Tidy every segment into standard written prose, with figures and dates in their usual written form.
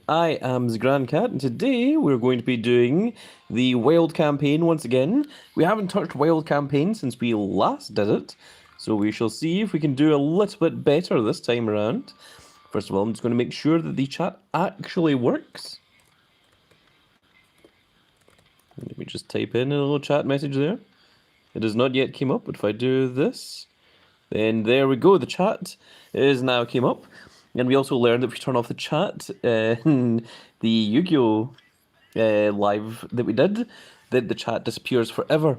I am the Grand Cat, and today we're going to be doing the Wild Campaign once again. We haven't touched Wild Campaign since we last did it, so we shall see if we can do a little bit better this time around. First of all, I'm just going to make sure that the chat actually works. Let me just type in a little chat message there. It has not yet came up, but if I do this, then there we go. The chat is now came up. And we also learned that if we turn off the chat in the Yu-Gi-Oh! Live that we did, that the chat disappears forever.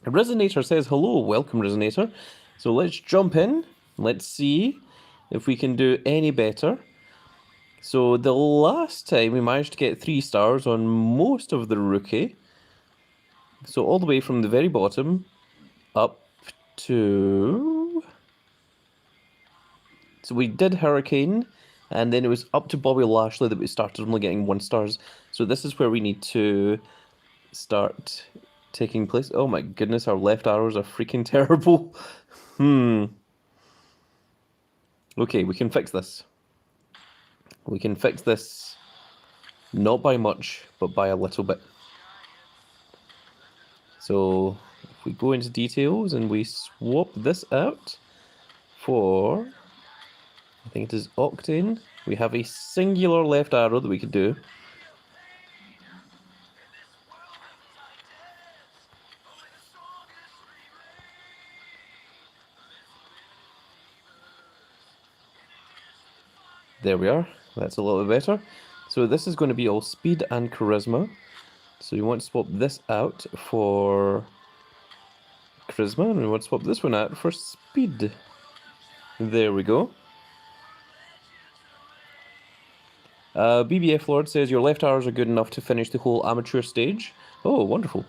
Resonator says, hello, welcome Resonator. So let's jump in. Let's see if we can do any better. So the last time we managed to get 3 stars on most of the rookie. So all the way from the very bottom up to... So we did Hurricane, and then it was up to Bobby Lashley that we started only getting 1 stars. So this is where we need to start taking place. Oh my goodness, our left arrows are freaking terrible. Okay, we can fix this. We can fix this not by much, but by a little bit. So if we go into details and we swap this out for... I think it is Octane. We have a singular left arrow that we could do. There we are. That's a little bit better. So this is going to be all speed and charisma. So we want to swap this out for charisma, and we want to swap this one out for speed. There we go. BBF Lord says your left arrows are good enough to finish the whole amateur stage. Oh, wonderful.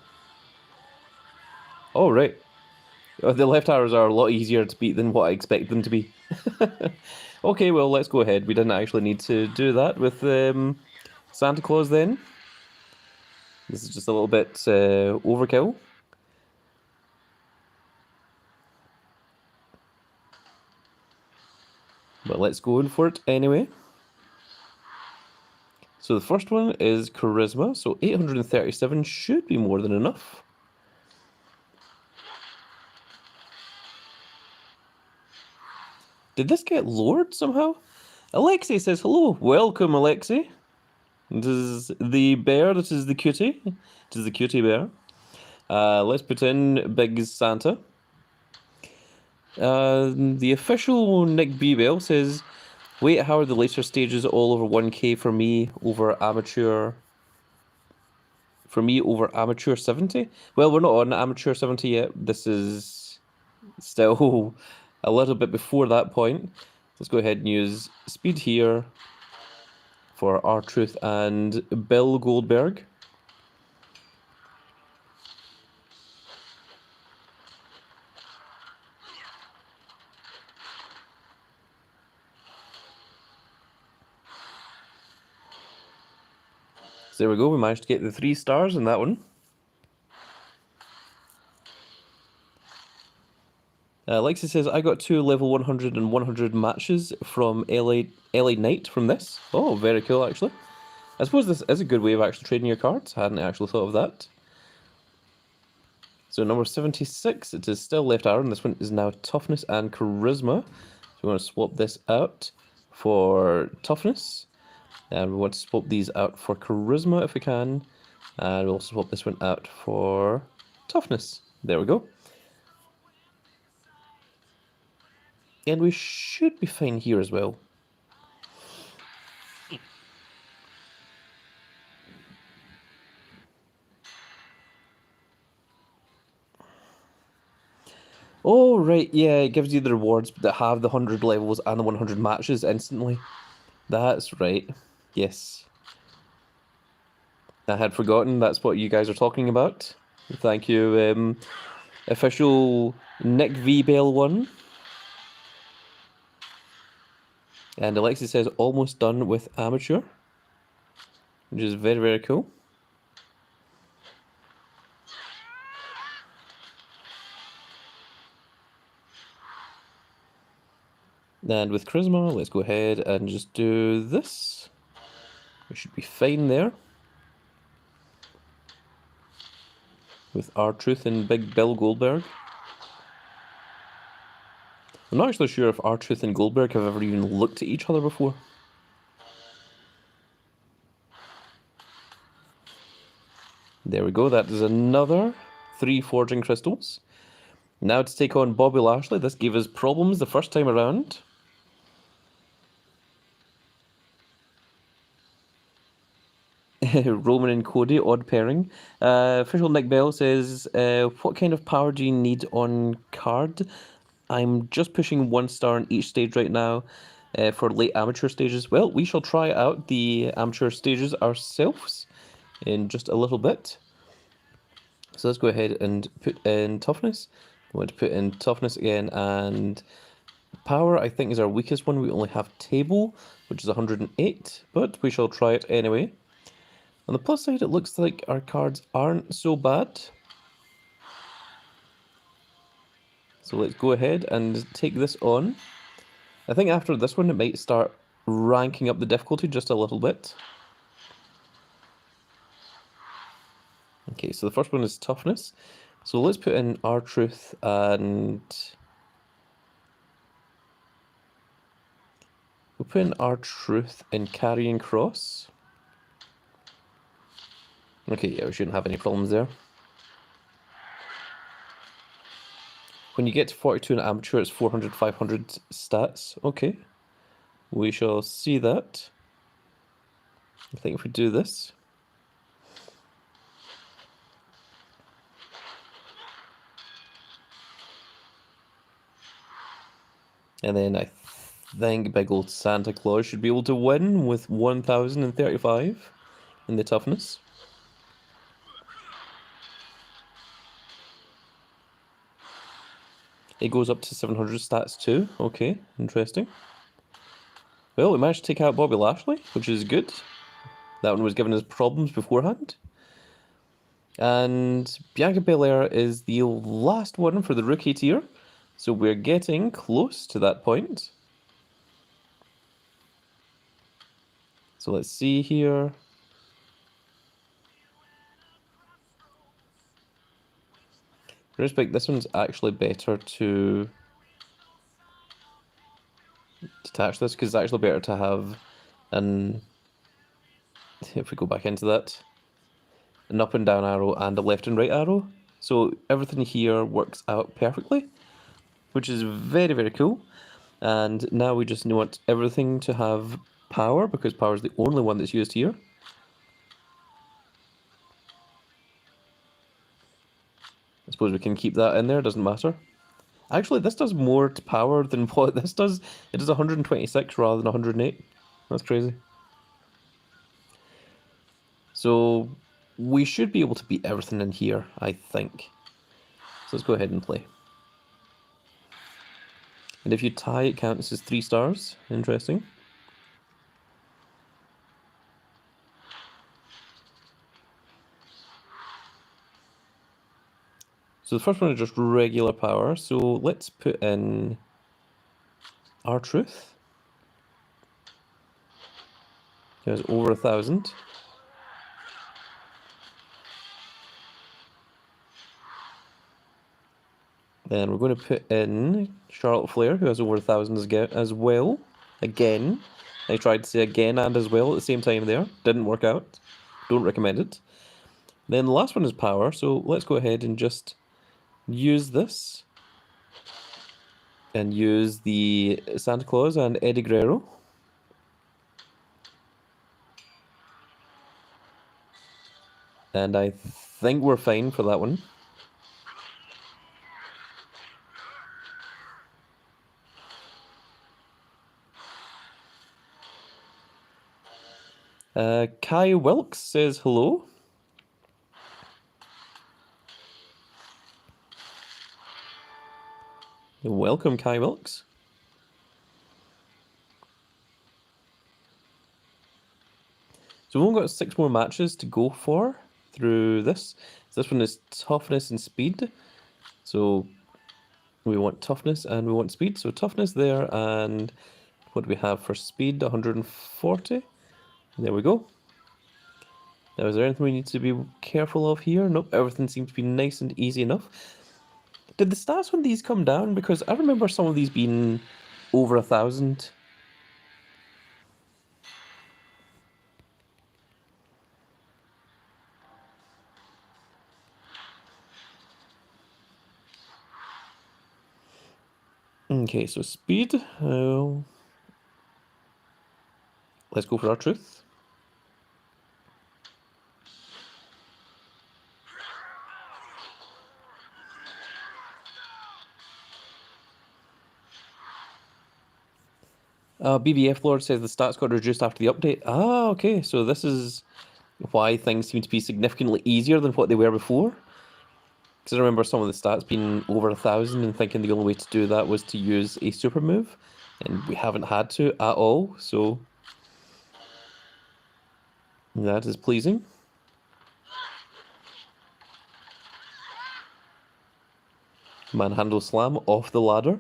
Oh, right. The left arrows are a lot easier to beat than what I expect them to be. Okay, well, let's go ahead. We didn't actually need to do that with Santa Claus then. This is just a little bit overkill. But let's go in for it anyway. So the first one is Charisma, so 837 should be more than enough. Did this get lowered somehow? Alexei says, hello, welcome Alexei. This is the bear, this is the cutie. This is the cutie bear. Let's put in Big Santa. The official Nick B-Bell says, wait, how are the later stages all over 1k for me over amateur... For me over amateur 70? Well, we're not on amateur 70 yet. This is still a little bit before that point. Let's go ahead and use speed here for R-Truth and Bill Goldberg. So there we go, we managed to get the 3 stars in that one. Lexi says, I got 2 level 100 and 100 matches from LA Knight from this. Oh, very cool, actually. I suppose this is a good way of actually trading your cards. I hadn't actually thought of that. So number 76, it is still left arrow, and this one is now toughness and charisma. So we want to swap this out for toughness. And we want to swap these out for charisma if we can. And we'll also swap this one out for toughness. There we go. And we should be fine here as well. Oh, right, yeah, it gives you the rewards that have the 100 levels and the 100 matches instantly. That's right. Yes. I had forgotten that's what you guys are talking about. Thank you, official Nick V. Bell 1. And Alexi says, almost done with amateur, which is very, very cool. And with charisma, let's go ahead and just do this. We should be fine there. With R-Truth and Big Bill Goldberg. I'm not actually sure if R-Truth and Goldberg have ever even looked at each other before. There we go, that is another 3 Forging Crystals. Now to take on Bobby Lashley. This gave us problems the first time around. Roman and Cody, odd pairing. Official Nick Bell says, what kind of power do you need on card? I'm just pushing 1 star on each stage right now for late amateur stages. Well, we shall try out the amateur stages ourselves in just a little bit. So let's go ahead and put in toughness. We want to put in toughness again, and power I think is our weakest one. We only have table, which is 108, but we shall try it anyway. On the plus side, it looks like our cards aren't so bad. So let's go ahead and take this on. I think after this one, it might start ranking up the difficulty just a little bit. Okay, so the first one is toughness. So let's put in R-Truth and... we'll put in R-Truth and Carrying Cross. Okay, yeah, we shouldn't have any problems there. When you get to 42 in amateur, it's 400, 500 stats. Okay, we shall see that. I think if we do this... and then I think big old Santa Claus should be able to win with 1035 in the toughness. It goes up to 700 stats too. Okay, interesting. Well, we managed to take out Bobby Lashley, which is good. That one was giving us problems beforehand. And Bianca Belair is the last one for the rookie tier. So we're getting close to that point. So let's see here. Respect, this one's actually better to detach this, because it's actually better to have an, if we go back into that, an up and down arrow and a left and right arrow. So everything here works out perfectly, which is very, very cool. And now we just want everything to have power, because power is the only one that's used here. I suppose we can keep that in there, doesn't matter. Actually, this does more to power than what this does. It does 126 rather than 108. That's crazy. So we should be able to beat everything in here, I think. So let's go ahead and play. And if you tie, it counts as 3 stars. Interesting. So the first one is just regular power. So let's put in R-Truth. There's over 1,000. Then we're going to put in Charlotte Flair, who has over 1,000 as well. Again. I tried to say again and as well at the same time there. Didn't work out. Don't recommend it. Then the last one is power. So let's go ahead and just use this. And use the Santa Claus and Eddie Guerrero. And I think we're fine for that one. Kai Wilkes says hello. Welcome, Kai Wilkes. So we've only got 6 more matches to go for through this. So this one is toughness and speed. So we want toughness and we want speed. So toughness there, and what do we have for speed? 140. There we go. Now, is there anything we need to be careful of here? Nope, everything seems to be nice and easy enough. Did the stats on these come down? Because I remember some of these being over 1,000. Okay, so speed. Let's go for our truth. BBF Lord says the stats got reduced after the update. Ah, okay, so this is why things seem to be significantly easier than what they were before. Because I remember some of the stats being over 1,000 and thinking the only way to do that was to use a super move, and we haven't had to at all, so that is pleasing. Manhandle slam off the ladder.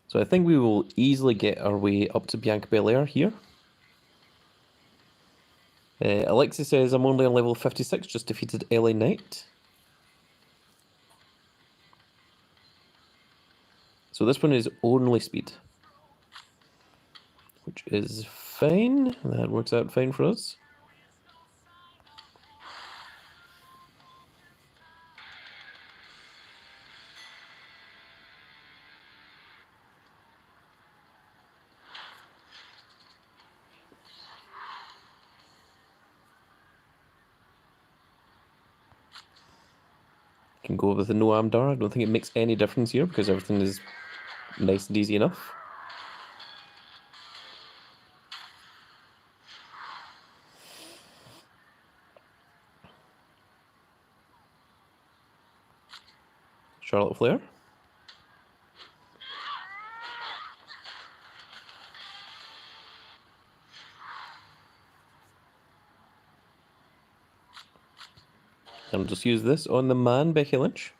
So I think we will easily get our way up to Bianca Belair here. Alexis says, I'm only on level 56, just defeated LA Knight. So this one is only speed, which is fine. That works out fine for us. Can go with the no Amdar. I don't think it makes any difference here because everything is nice and easy enough. Charlotte Flair. And I'll just use this on the man, Becky Lynch.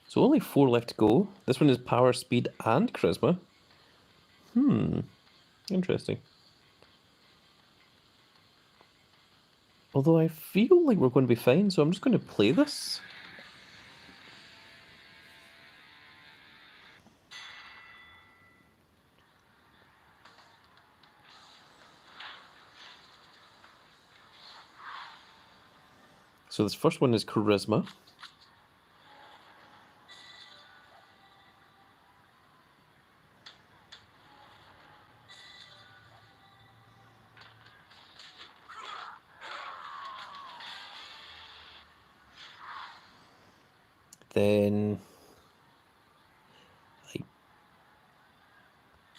So only 4 left to go. This one is power, speed, and charisma. Interesting. Although I feel like we're going to be fine, so I'm just going to play this. So this first one is charisma. Then I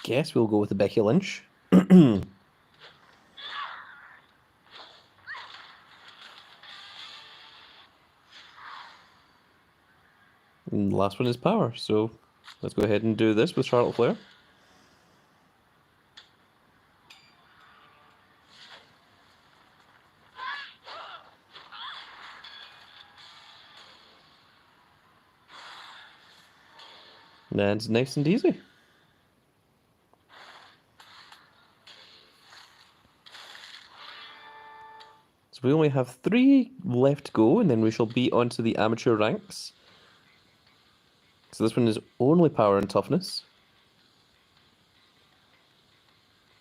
guess we'll go with the Becky Lynch. And the last one is power, so let's go ahead and do this with Charlotte Flair. And it's nice and easy. So we only have 3 left to go, and then we shall be onto the amateur ranks. So this one is only power and toughness.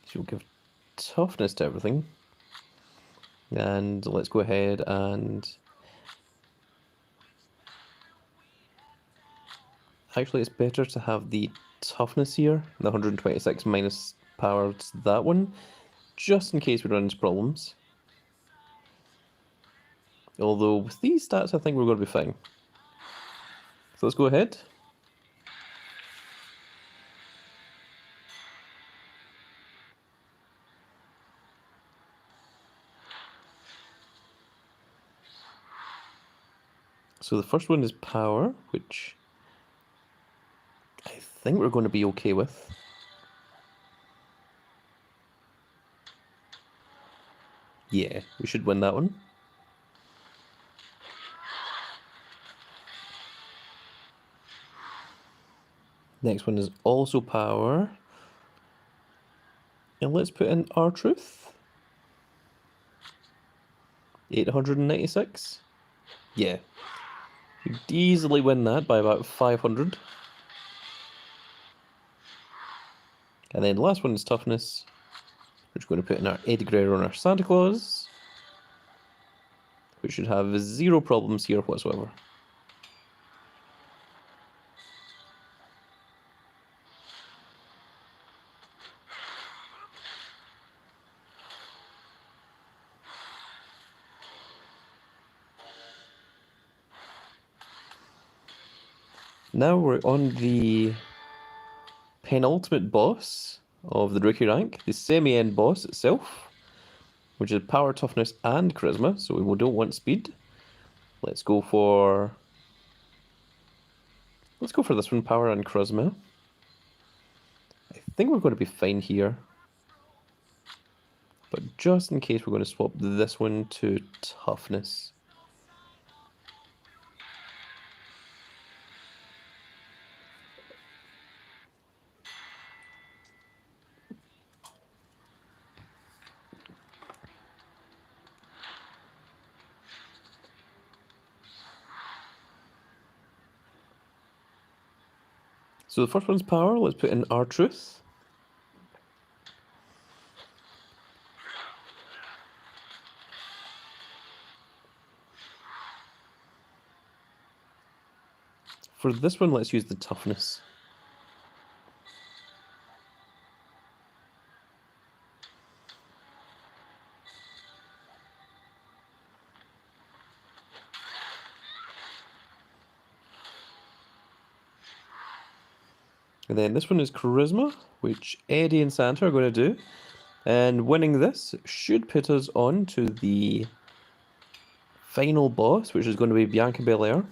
So we'll give toughness to everything. And let's go ahead and... Actually, it's better to have the toughness here, the 126 minus power to that one, just in case we run into problems. Although, with these stats, I think we're going to be fine. So let's go ahead. So the first one is power, which I think we're going to be okay with. Yeah, we should win that one. Next one is also power. And let's put in our truth. 896. Yeah. We'd easily win that by about 500. And then the last one is toughness. We're just going to put in our Eddie Guerrero and our Santa Claus. We should have zero problems here whatsoever. Now we're on the penultimate boss of the rookie rank, the semi-end boss itself, which is power, toughness, and charisma, so we don't want speed. Let's go for this one, power and charisma. I think we're going to be fine here. But just in case, we're going to swap this one to toughness. So the first one's power. Let's put in our truth. For this one, let's use the toughness. And then this one is charisma, which Eddie and Santa are going to do. And winning this should put us on to the final boss, which is going to be Bianca Belair.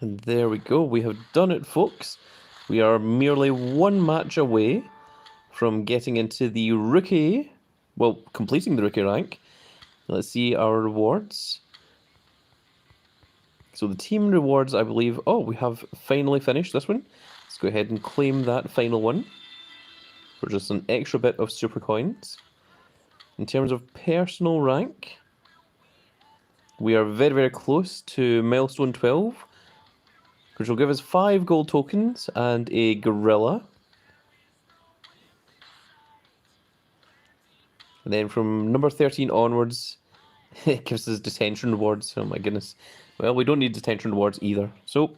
And there we go. We have done it, folks. We are merely one match away from getting into the rookie, well, completing the rookie rank. Let's see our rewards. So the team rewards, I believe, oh, we have finally finished this one. Let's go ahead and claim that final one for just an extra bit of super coins. In terms of personal rank, we are very, very close to milestone 12, which will give us 5 gold tokens and a gorilla. And then from number 13 onwards, it gives us detention rewards. Oh my goodness. Well, we don't need detention rewards either. So,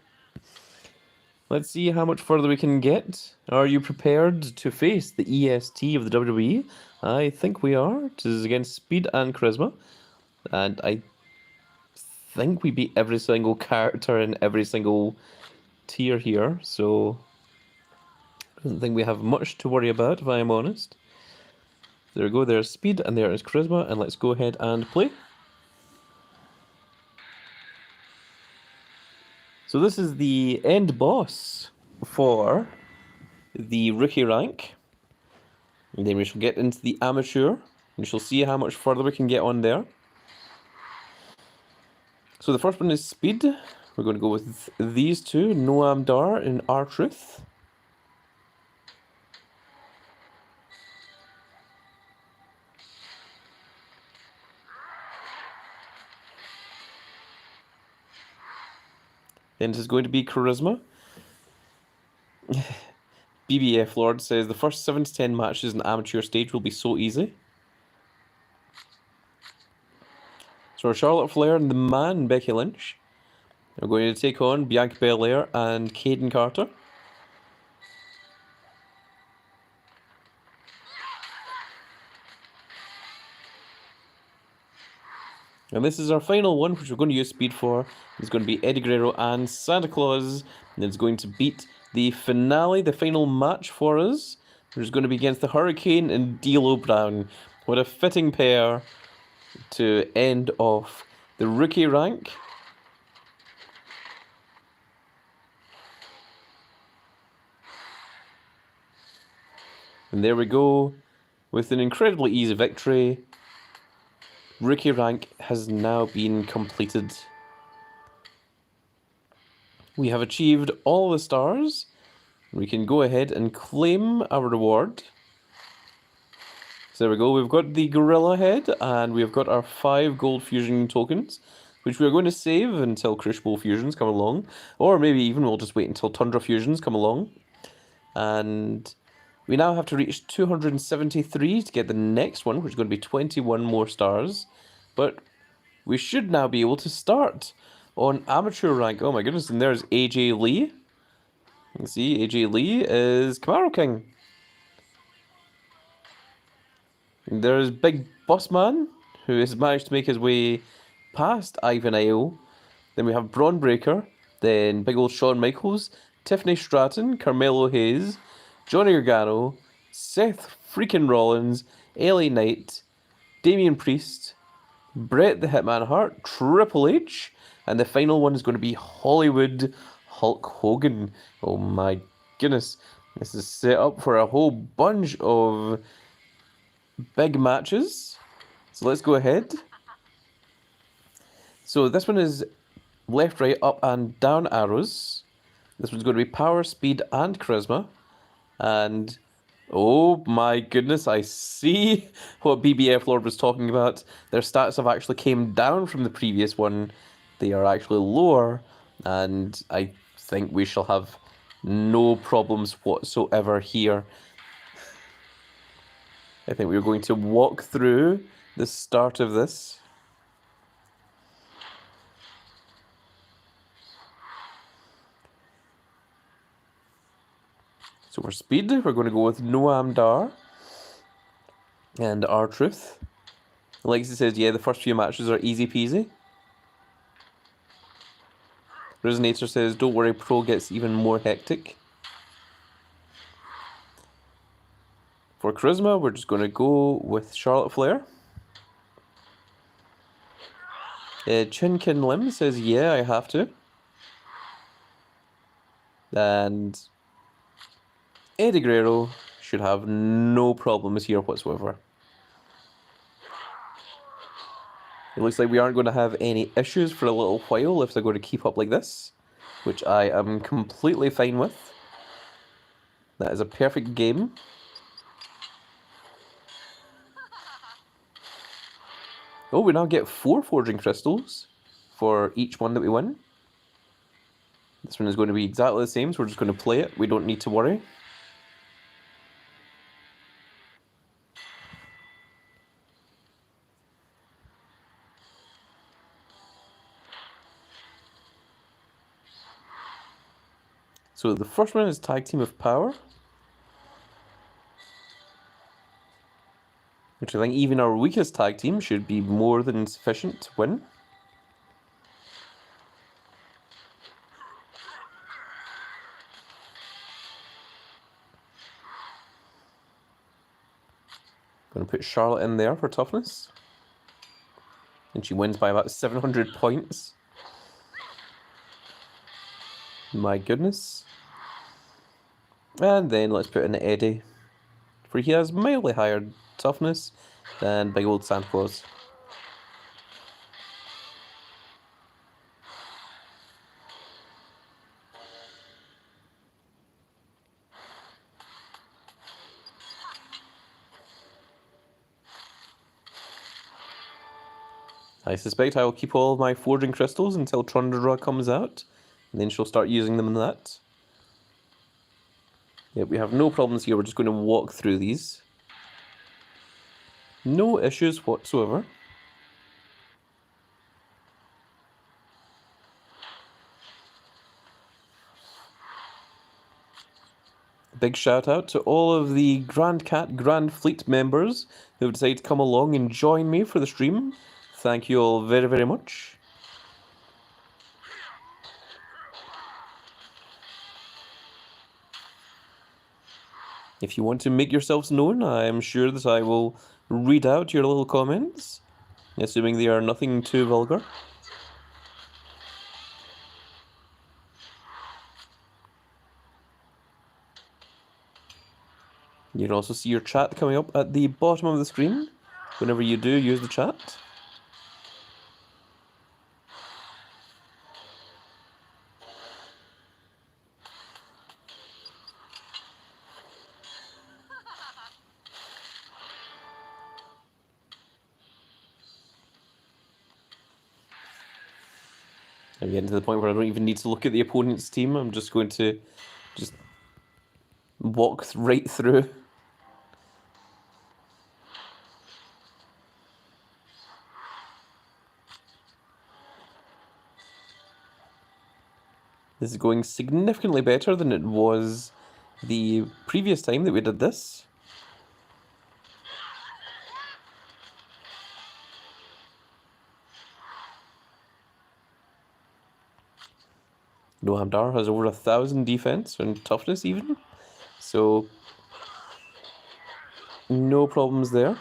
let's see how much further we can get. Are you prepared to face the EST of the WWE? I think we are. It is against speed and charisma. And I think we beat every single character in every single tier here. So, I don't think we have much to worry about, if I am honest. There we go, there's speed and there is charisma, and let's go ahead and play. So this is the end boss for the rookie rank. And then we shall get into the amateur. We shall see how much further we can get on there. So the first one is speed. We're going to go with these two, Noam Dar and R-Truth. Then it is going to be charisma. BBF Lord says the first 7 to 10 matches in the amateur stage will be so easy. So Charlotte Flair and the man Becky Lynch are going to take on Bianca Belair and Caden Carter. And this is our final one, which we're going to use speed for. It's going to be Eddie Guerrero and Santa Claus. And it's going to beat the finale, the final match for us, which is going to be against the Hurricane and D'Lo Brown. What a fitting pair to end off the rookie rank. And there we go, with an incredibly easy victory. Rookie rank has now been completed. We have achieved all the stars. We can go ahead and claim our reward. So there we go, we've got the gorilla head, and we've got our 5 gold fusion tokens, which we're going to save until Crucible fusions come along, or maybe even we'll just wait until Tundra fusions come along. And we now have to reach 273 to get the next one, which is going to be 21 more stars. But we should now be able to start on amateur rank. Oh my goodness, and there's AJ Lee. You can see AJ Lee is Camaro King. And there's Big Boss Man, who has managed to make his way past Ivan Isle. Then we have Braun Breaker, then big old Shawn Michaels, Tiffany Stratton, Carmelo Hayes, Johnny Gargano, Seth freaking Rollins, LA Knight, Damian Priest, Bret the Hitman Hart, Triple H, and the final one is going to be Hollywood Hulk Hogan. Oh my goodness. This is set up for a whole bunch of big matches. So let's go ahead. So this one is left, right, up, and down arrows. This one's going to be power, speed, and charisma. And oh my goodness, I see what BBF Lord was talking about. Their stats have actually came down from the previous one. They are actually lower, and I think we shall have no problems whatsoever here. I think we're going to walk through the start of this. So for speed, we're going to go with Noam Dar and R-Truth. Lexi says, yeah, the first few matches are easy peasy. Resonator says, don't worry, Pro gets even more hectic. For charisma, we're just going to go with Charlotte Flair. Chinkin Lim says, yeah, I have to. And Eddie Guerrero should have no problems here whatsoever. It looks like we aren't going to have any issues for a little while if they're going to keep up like this, which I am completely fine with. That is a perfect game. Oh, we now get 4 forging crystals for each one that we win. This one is going to be exactly the same, so we're just going to play it. We don't need to worry. So the first one is Tag Team of Power, which I think even our weakest tag team should be more than sufficient to win. Going to put Charlotte in there for toughness. And she wins by about 700 points. My goodness. And then let's put in Eddie, for he has mildly higher toughness than big old Santa Claus. I suspect I will keep all of my forging crystals until Trundra comes out, and then she'll start using them in that. Yeah, we have no problems here, we're just going to walk through these. No issues whatsoever. Big shout out to all of the Grand Cat Grand Fleet members who have decided to come along and join me for the stream. Thank you all very, very much. If you want to make yourselves known, I am sure that I will read out your little comments, assuming they are nothing too vulgar. You can also see your chat coming up at the bottom of the screen whenever you do use the chat. I'm getting to the point where I don't even need to look at the opponent's team. I'm just going to just walk right through. This is going significantly better than it was the previous time that we did this. Noir has over 1,000 defense and toughness even, so no problems there.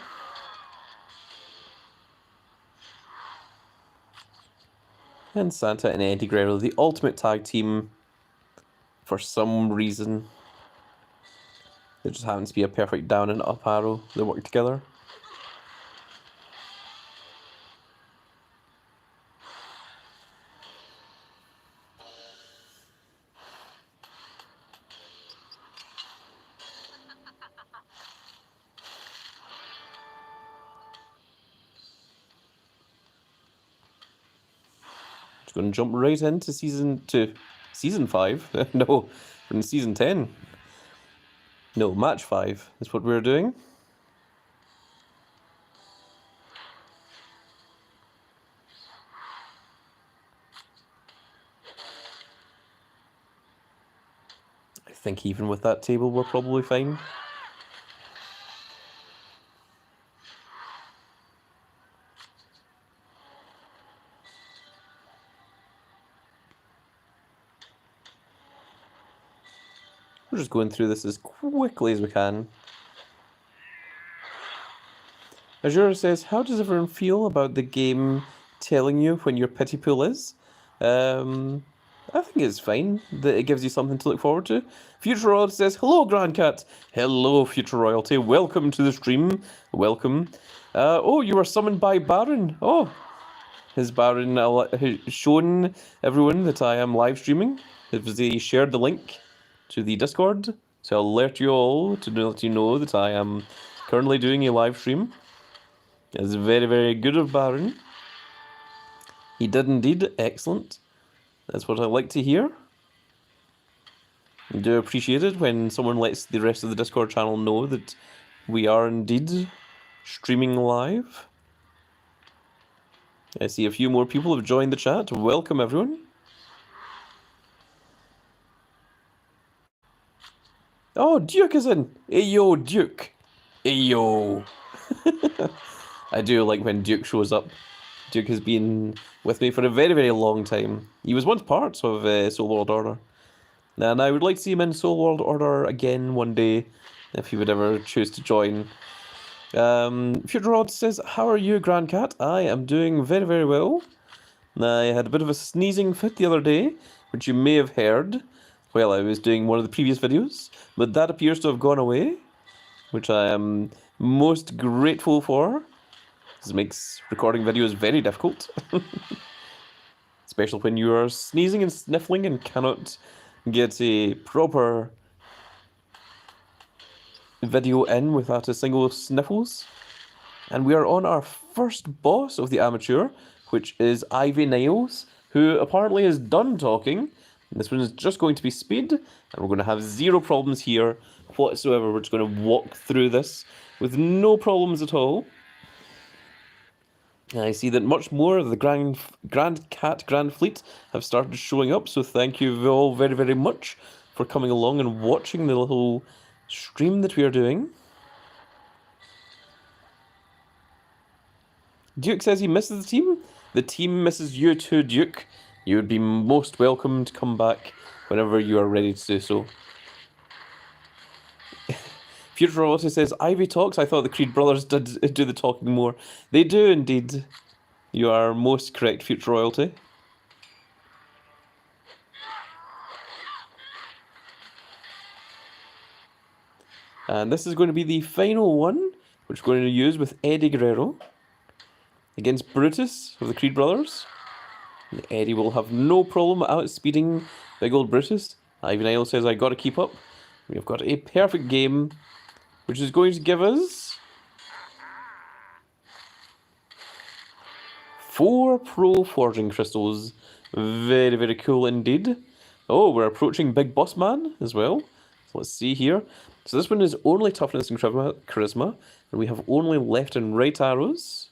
And Santa and Eddie Guerrero, the ultimate tag team, for some reason. There just happens to be a perfect down and up arrow. They work together. Just going to jump right into season 5. No, we're in season 10. No, match 5 is what we're doing. I think even with that table, we're probably fine. We're just going through this as quickly as we can. Azure says, how does everyone feel about the game telling you when your pity pool is? I think it's fine that it gives you something to look forward to. Future Royalty says, hello, Grandcat. Hello, Future Royalty. Welcome to the stream. Welcome. Oh, you were summoned by Baron. Oh, has Baron shown everyone that I am live streaming? Has he shared the link to the Discord? So I'll alert you all to let you know that I am currently doing a live stream. It's very, very good of Baron. He did indeed. Excellent. That's what I like to hear. I do appreciate it when someone lets the rest of the Discord channel know that we are indeed streaming live. I see a few more people have joined the chat. Welcome, everyone. Oh, Duke is in. Hey, yo, Duke. Hey, yo. I do like when Duke shows up. Duke has been with me for a very, very long time. He was once part of Soul World Order. And I would like to see him in Soul World Order again one day, if he would ever choose to join. Future Rod says, how are you, Grandcat? I am doing very, very well. I had a bit of a sneezing fit the other day, which you may have heard while I was doing one of the previous videos, but that appears to have gone away, which I am most grateful for. This makes recording videos very difficult. Especially when you are sneezing and sniffling and cannot get a proper video in without a single sniffles. And we are on our first boss of the amateur, which is Ivy Niles, who apparently is done talking. This one is just going to be speed, and we're going to have zero problems here whatsoever. We're just going to walk through this with no problems at all. I see that much more of the Grand Fleet have started showing up, so thank you all very, very much for coming along and watching the little stream that we are doing. Duke says he misses the team. The team misses you too, Duke. You would be most welcome to come back whenever you are ready to do so. Future Royalty says, Ivy talks. I thought the Creed brothers did do the talking more. They do indeed. You are most correct, Future Royalty. And this is going to be the final one, which we're going to use with Eddie Guerrero against Brutus of the Creed brothers. And Eddie will have no problem outspeeding big old Brutus. Ivy Nile says, I got to keep up. We've got a perfect game, which is going to give us 4 Pro Forging Crystals. Very, very cool indeed. Oh, we're approaching Big Boss Man as well. So let's see here. So this one is only toughness and charisma, and we have only left and right arrows.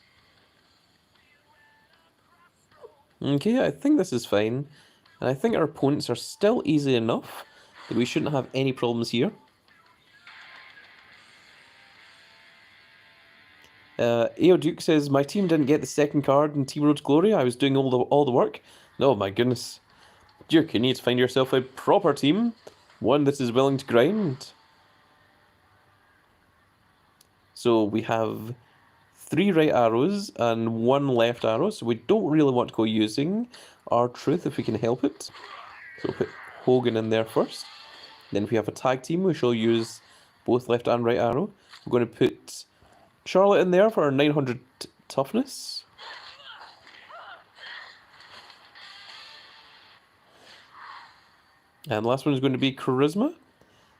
Okay, I think this is fine. And I think our opponents are still easy enough that we shouldn't have any problems here. AO Duke says, my team didn't get the second card in Team Road to Glory. I was doing all the work. Oh my goodness. Duke, you need to find yourself a proper team. One that is willing to grind. So we have 3 right arrows and 1 left arrow. So we don't really want to go using R-Truth if we can help it. So we'll put Hogan in there first. Then if we have a tag team, we shall use both left and right arrow. We're going to put Charlotte in there for our 900 toughness. And last one is going to be charisma.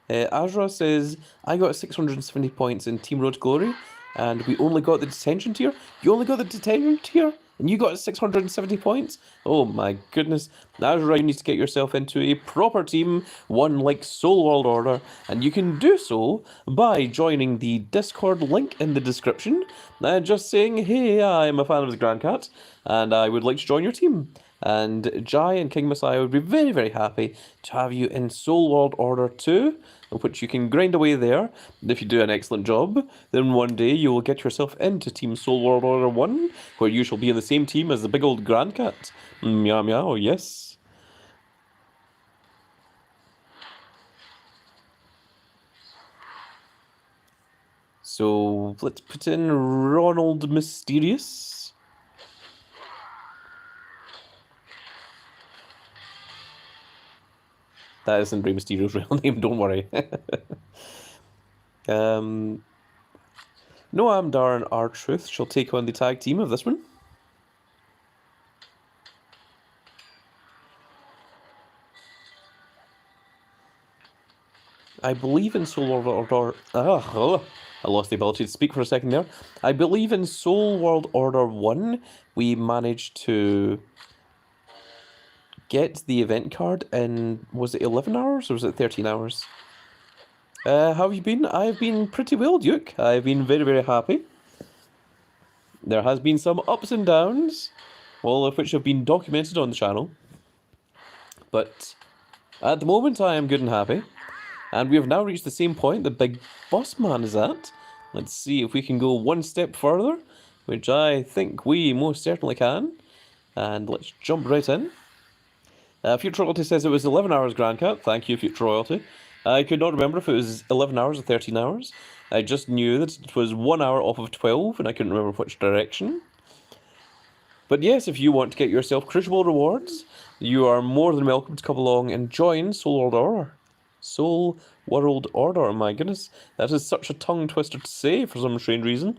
Azra says, I got 670 points in Team Road to Glory, and we only got the detention tier. You only got the detention tier? And you got 670 points? Oh my goodness. Azra, you need to get yourself into a proper team, one like Soul World Order, and you can do so by joining the Discord link in the description, and just saying, hey, I'm a fan of the Grand Cat, and I would like to join your team. And Jai and King Messiah would be very, very happy to have you in Soul World Order 2, which you can grind away there. If you do an excellent job, then one day you will get yourself into Team Soul World Order 1, where you shall be in the same team as the big old Grand Cat. Meow meow, yes. So let's put in Ronald Mysterious. That isn't Rey Mysterio's real name, don't worry. Noam Dar and R-Truth shall take on the tag team of this one. I believe in Soul World Order... I lost the ability to speak for a second there. I believe in Soul World Order 1, we managed to get the event card in, was it 11 hours or was it 13 hours? How have you been? I've been pretty well, Duke. I've been very, very happy. There has been some ups and downs, all of which have been documented on the channel. But at the moment, I am good and happy. And we have now reached the same point that Big Boss Man is at. Let's see if we can go one step further, which I think we most certainly can. And let's jump right in. Future Royalty says it was 11 hours, Grand Cat. Thank you, Future Royalty. I could not remember if it was 11 hours or 13 hours. I just knew that it was 1 hour off of 12, and I couldn't remember which direction. But yes, if you want to get yourself Crucible rewards, you are more than welcome to come along and join Soul World Order. Soul World Order, my goodness. That is such a tongue twister to say for some strange reason.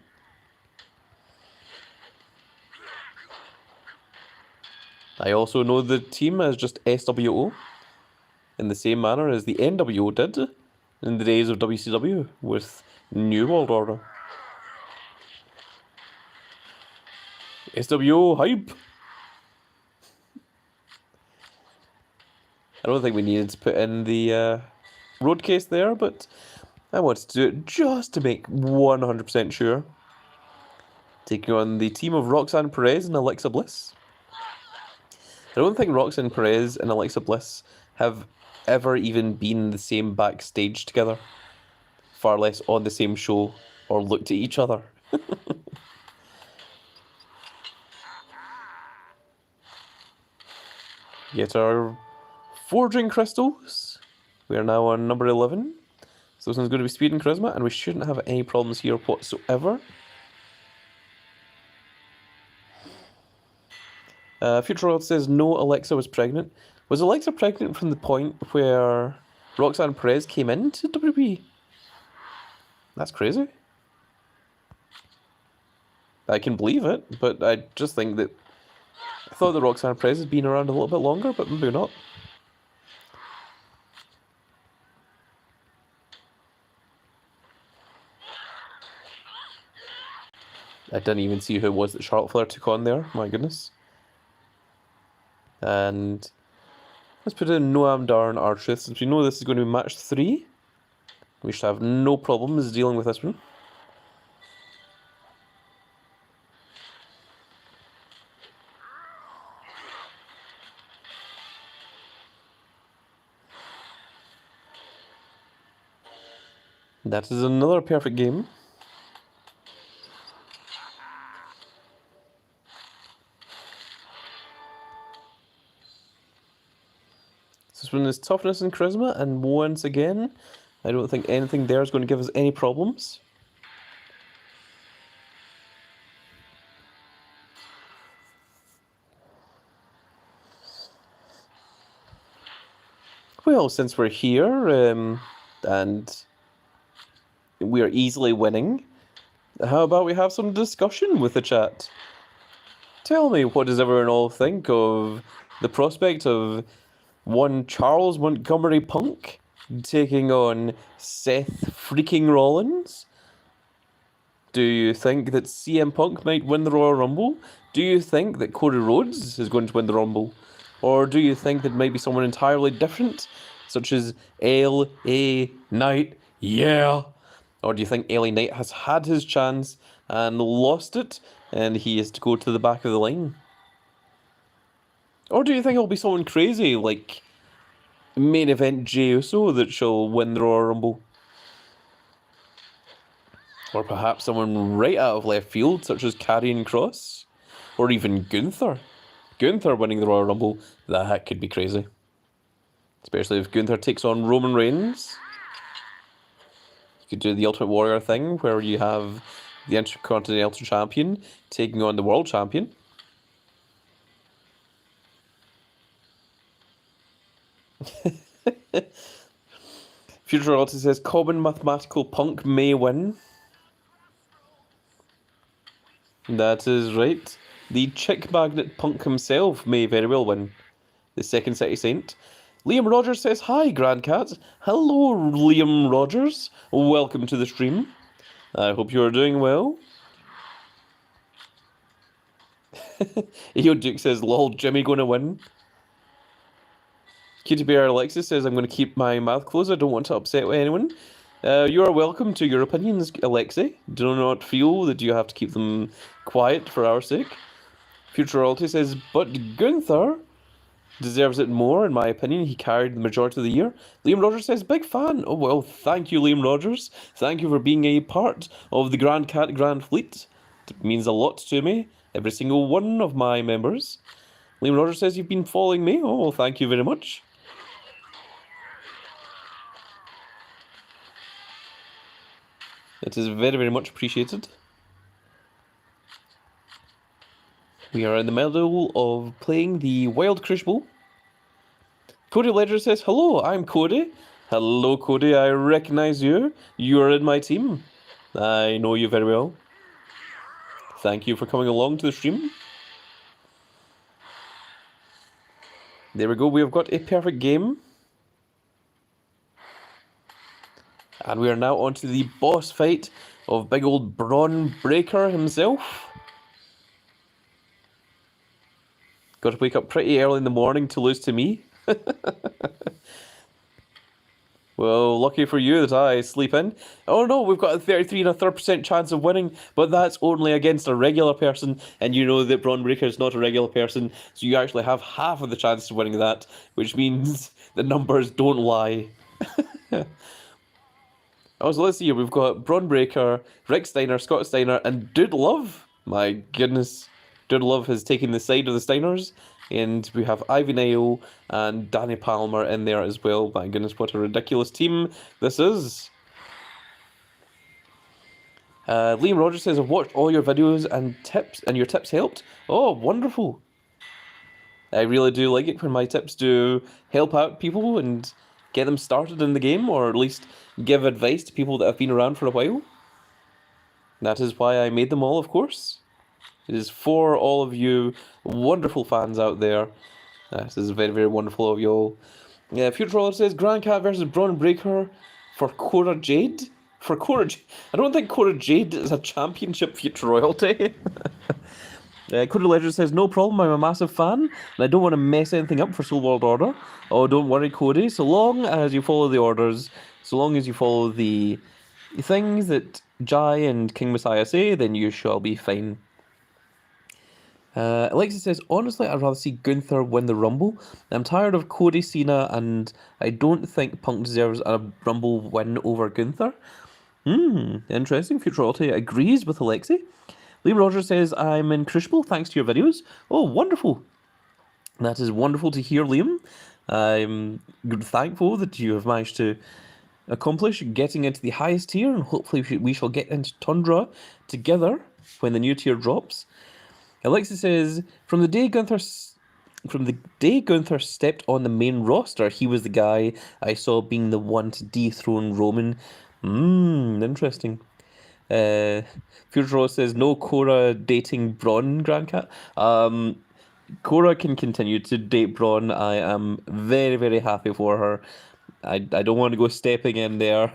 I also know the team as just SWO, in the same manner as the NWO did in the days of WCW with New World Order. SWO hype! I don't think we needed to put in the road case there, but I wanted to do it just to make 100% sure. Taking on the team of Roxanne Perez and Alexa Bliss. I don't think Roxanne Perez and Alexa Bliss have ever even been the same backstage together. Far less on the same show or looked at each other. Get our forging crystals. We are now on number 11. So this one's going to be speed and charisma, and we shouldn't have any problems here whatsoever. Future World says no, Alexa was pregnant. Was Alexa pregnant from the point where Roxanne Perez came into WWE? That's crazy. I can believe it, but I just think that I thought that Roxanne Perez has been around a little bit longer, but maybe not. I didn't even see who it was that Charlotte Flair took on there. My goodness. And let's put in Noam Dar and R-Truth. Since we know this is going to be match 3, we should have no problems dealing with this one. That is another perfect game. This one is toughness and charisma, and once again, I don't think anything there is going to give us any problems. Well, since we're here, and we are easily winning, how about we have some discussion with the chat? Tell me, what does everyone all think of the prospect of one Charles Montgomery Punk taking on Seth freaking Rollins? Do you think that CM Punk might win the Royal Rumble? Do you think that Cody Rhodes is going to win the Rumble? Or do you think that maybe someone entirely different, such as LA Knight? Yeah. Or do you think LA Knight has had his chance and lost it, and he has to go to the back of the line? Or do you think it'll be someone crazy, like main event Jey Uso, that shall win the Royal Rumble? Or perhaps someone right out of left field, such as Karrion Kross? Or even Gunther? Gunther winning the Royal Rumble, that could be crazy. Especially if Gunther takes on Roman Reigns. You could do the Ultimate Warrior thing, where you have the Intercontinental Champion taking on the World Champion. Future Royalty says, common mathematical Punk may win. That is right. The chick magnet Punk himself may very well win. The Second City Saint. Liam Rogers says, hi, Grand Cat. Hello, Liam Rogers. Welcome to the stream. I hope you are doing well. Eo Duke says, lol, Jimmy gonna win. Cutie Bear Alexis says, I'm going to keep my mouth closed. I don't want to upset anyone. You are welcome to your opinions, Alexi. Do not feel that you have to keep them quiet for our sake. Future Royalty says, but Gunther deserves it more, in my opinion. He carried the majority of the year. Liam Rogers says, big fan. Oh, well, thank you, Liam Rogers. Thank you for being a part of the Grand Cat Grand Fleet. It means a lot to me. Every single one of my members. Liam Rogers says, you've been following me. Oh, well, thank you very much. It is very, very much appreciated. We are in the middle of playing the Wild Crucible. Cody Ledger says, hello, I'm Cody. Hello, Cody, I recognize you. You are in my team. I know you very well. Thank you for coming along to the stream. There we go, we have got a perfect game. And we are now on to the boss fight of big old Braun Breaker himself. Got to wake up pretty early in the morning to lose to me. Well, lucky for you that I sleep in. Oh no, we've got a 33 and a third % chance of winning, but that's only against a regular person, and you know that Braun Breaker is not a regular person, so you actually have half of the chance of winning that, which means the numbers don't lie. Oh, so let's see here. We've got Braun Breaker, Rick Steiner, Scott Steiner, and Dude Love. My goodness. Dude Love has taken the side of the Steiners. And we have Ivy Nile and Danny Palmer in there as well. My goodness, what a ridiculous team this is. Liam Rogers says, I've watched all your videos and tips, and your tips helped. Oh, wonderful. I really do like it when my tips do help out people and get them started in the game, or at least give advice to people that have been around for a while. That is why I made them all, of course. It is for all of you wonderful fans out there. This is very, very wonderful of you all. Future Roller says, Grand Cat versus Braun Breaker for Cora Jade? For Cora Jade? I don't think Cora Jade is a championship future royalty. Cody Ledger says, no problem, I'm a massive fan, and I don't want to mess anything up for Soul World Order. Oh, don't worry, Cody, so long as you follow the orders, so long as you follow the things that Jai and King Messiah say, then you shall be fine. Alexis says, honestly, I'd rather see Gunther win the Rumble. I'm tired of Cody, Cena, and I don't think Punk deserves a Rumble win over Gunther. Interesting. Futurology agrees with Alexi. Liam Rogers says, I'm in Crucible thanks to your videos. Oh, wonderful. That is wonderful to hear, Liam. I'm thankful that you have managed to accomplish getting into the highest tier, and hopefully we shall get into Tundra together when the new tier drops. Alexis says, from the day Gunther stepped on the main roster, he was the guy I saw being the one to dethrone Roman. Interesting. Future says, no Cora dating Braun, Grand Cat. Cora can continue to date Braun. I am very, very happy for her. I don't want to go stepping in there.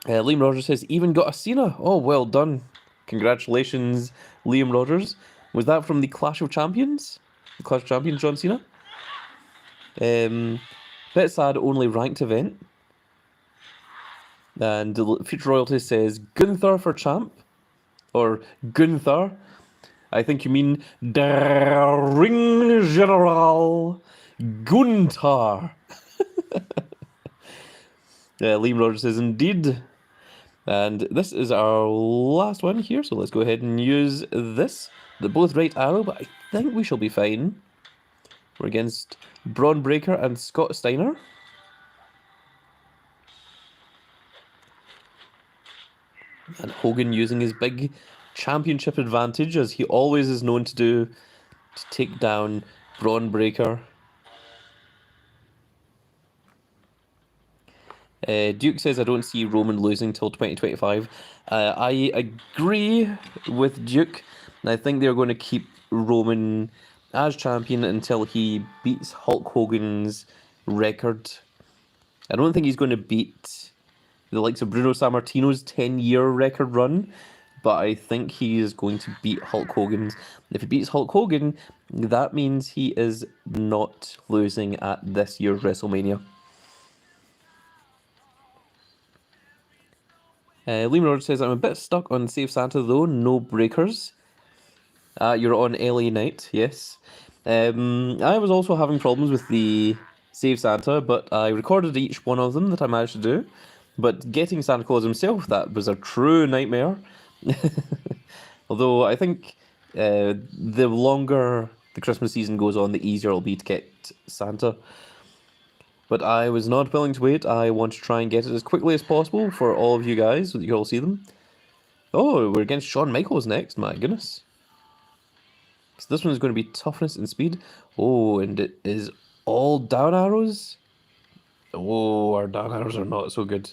Liam Rogers says, even got a Cena. Oh, well done. Congratulations, Liam Rogers. Was that from the Clash of Champions? The Clash of Champions, John Cena? Bit sad, only ranked event. And Future Royalty says, Gunther for champ. Or Gunther. I think you mean Der Ring General Gunther. Liam Rogers says, indeed. And this is our last one here, so let's go ahead and use this. They're both right arrow, but I think we shall be fine. We're against Braun Breaker and Scott Steiner. And Hogan using his big championship advantage, as he always is known to do, to take down Braun Breaker. Duke says, I don't see Roman losing till 2025. I agree with Duke. I think they're going to keep Roman as champion until he beats Hulk Hogan's record. I don't think he's going to beat the likes of Bruno Sammartino's 10-year record run, but I think he is going to beat Hulk Hogan's. If he beats Hulk Hogan, that means he is not losing at this year's WrestleMania. Liam Rogers says, I'm a bit stuck on Save Santa though, no breakers. You're on LA Night, yes. I was also having problems with the Save Santa, but I recorded each one of them that I managed to do. But getting Santa Claus himself, that was a true nightmare. Although I think the longer the Christmas season goes on, the easier it'll be to get Santa. But I was not willing to wait. I want to try and get it as quickly as possible for all of you guys, so that you all see them. Oh, we're against Shawn Michaels next, my goodness. So this one is going to be toughness and speed. Oh, and it is all down arrows. Oh, our down arrows are not so good.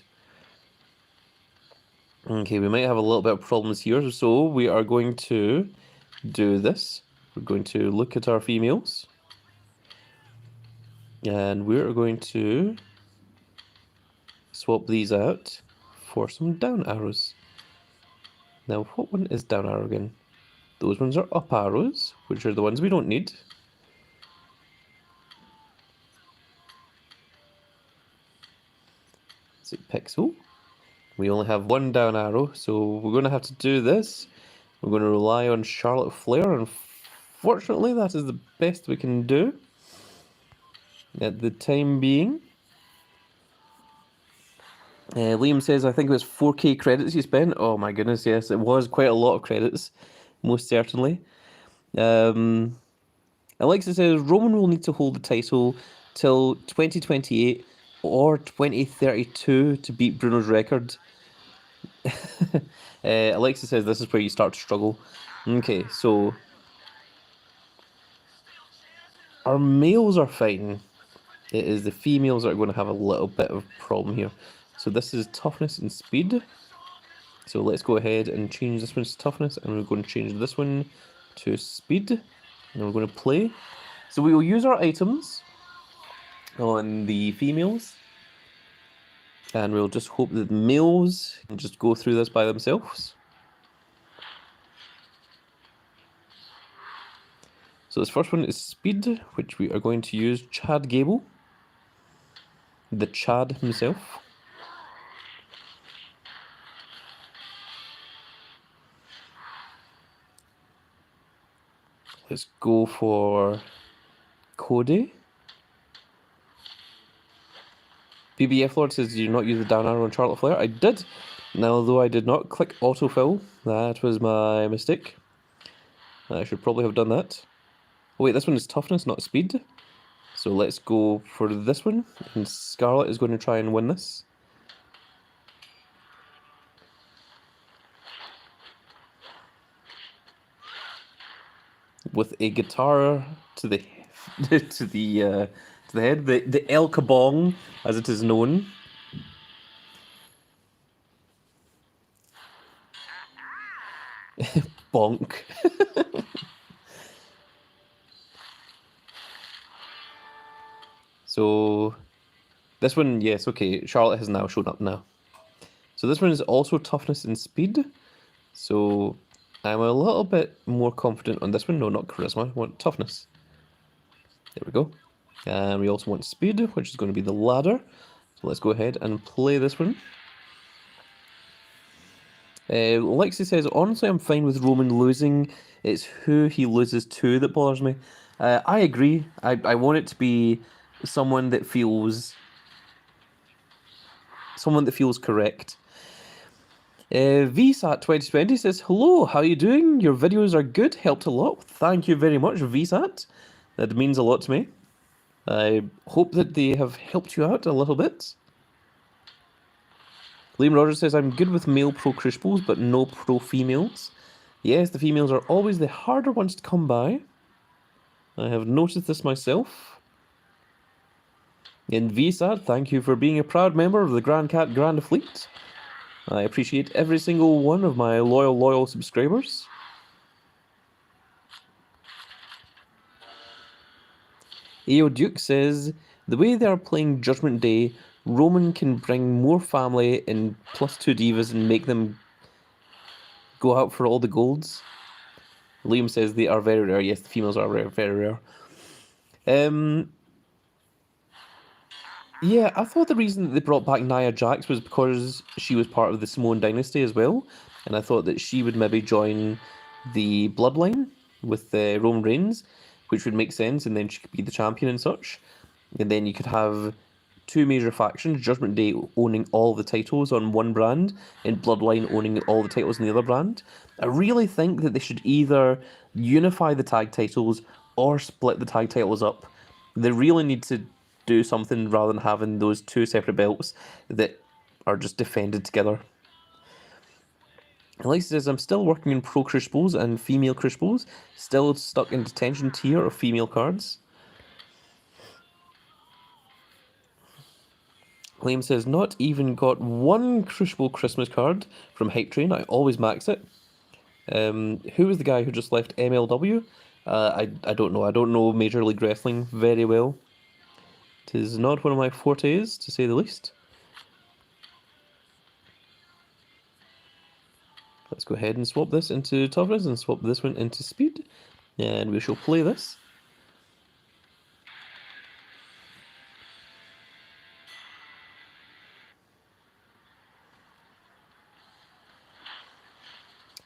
Okay, we might have a little bit of problems here, so we are going to do this. We're going to look at our females. And we're going to swap these out for some down arrows. Now, what one is down arrow again? Those ones are up arrows, which are the ones we don't need. Is it Pixel? We only have one down arrow, so we're going to have to do this. We're going to rely on Charlotte Flair, and fortunately that is the best we can do at the time being. Liam says, I think it was 4k credits you spent. Oh my goodness, yes, it was quite a lot of credits, most certainly. Alexa says, Roman will need to hold the title till 2028 or 2032 to beat Bruno's record. Alexa says this is where you start to struggle. Okay, so our males are fine. It is the females that are going to have a little bit of a problem here. So this is toughness and speed. So let's go ahead and change this one to toughness, and we're going to change this one to speed, and we're going to play. So we will use our items on the females, and we'll just hope that the males can just go through this by themselves. So this first one is speed, which we are going to use Chad Gable, the Chad himself. Let's go for Cody. BBF Lord says, "Did you not use the down arrow on Charlotte Flair?" I did. Now, though I did not click autofill, that was my mistake. I should probably have done that. Oh wait, this one is toughness, not speed. So let's go for this one, and Scarlett is going to try and win this. With a guitar to the to the head, the El Kabong, as it is known. Bonk. So this one, yes, okay, Charlotte has now shown up now. So this one is also toughness and speed. So I'm a little bit more confident on this one. No, not charisma. I want toughness. There we go. And we also want speed, which is going to be the ladder. So let's go ahead and play this one. Lexi says, honestly, I'm fine with Roman losing. It's who he loses to that bothers me. I agree. I want it to be someone that feels correct. VSAT 2020 says, hello, how are you doing? Your videos are good, helped a lot. Thank you very much, VSAT. That means a lot to me. I hope that they have helped you out a little bit. Liam Rogers says, I'm good with male pro Crucibles, but no pro females. Yes, the females are always the harder ones to come by. I have noticed this myself. And VSAT, thank you for being a proud member of the Grand Cat Grand Fleet. I appreciate every single one of my loyal subscribers. AO Duke says, the way they are playing Judgment Day, Roman can bring more family and +2 divas and make them go out for all the golds. Liam says they are very rare. Yes, the females are rare, very rare. Yeah, I thought the reason that they brought back Nia Jax was because she was part of the Samoan dynasty as well, and I thought that she would maybe join the bloodline with Roman Reigns, which would make sense, and then she could be the champion and such. And then you could have two major factions, Judgment Day owning all the titles on one brand, and Bloodline owning all the titles on the other brand. I really think that they should either unify the tag titles or split the tag titles up. They really need to do something rather than having those two separate belts that are just defended together. Alexa says, I'm still working in pro Crucibles and female Crucibles, still stuck in detention tier of female cards. Liam says, not even got one Crucible Christmas card from Hype Train. I always max it. Who was the guy who just left MLW? I don't know. I don't know Major League Wrestling very well. It is not one of my fortes, to say the least. Let's go ahead and swap this into toughness and swap this one into speed. And we shall play this.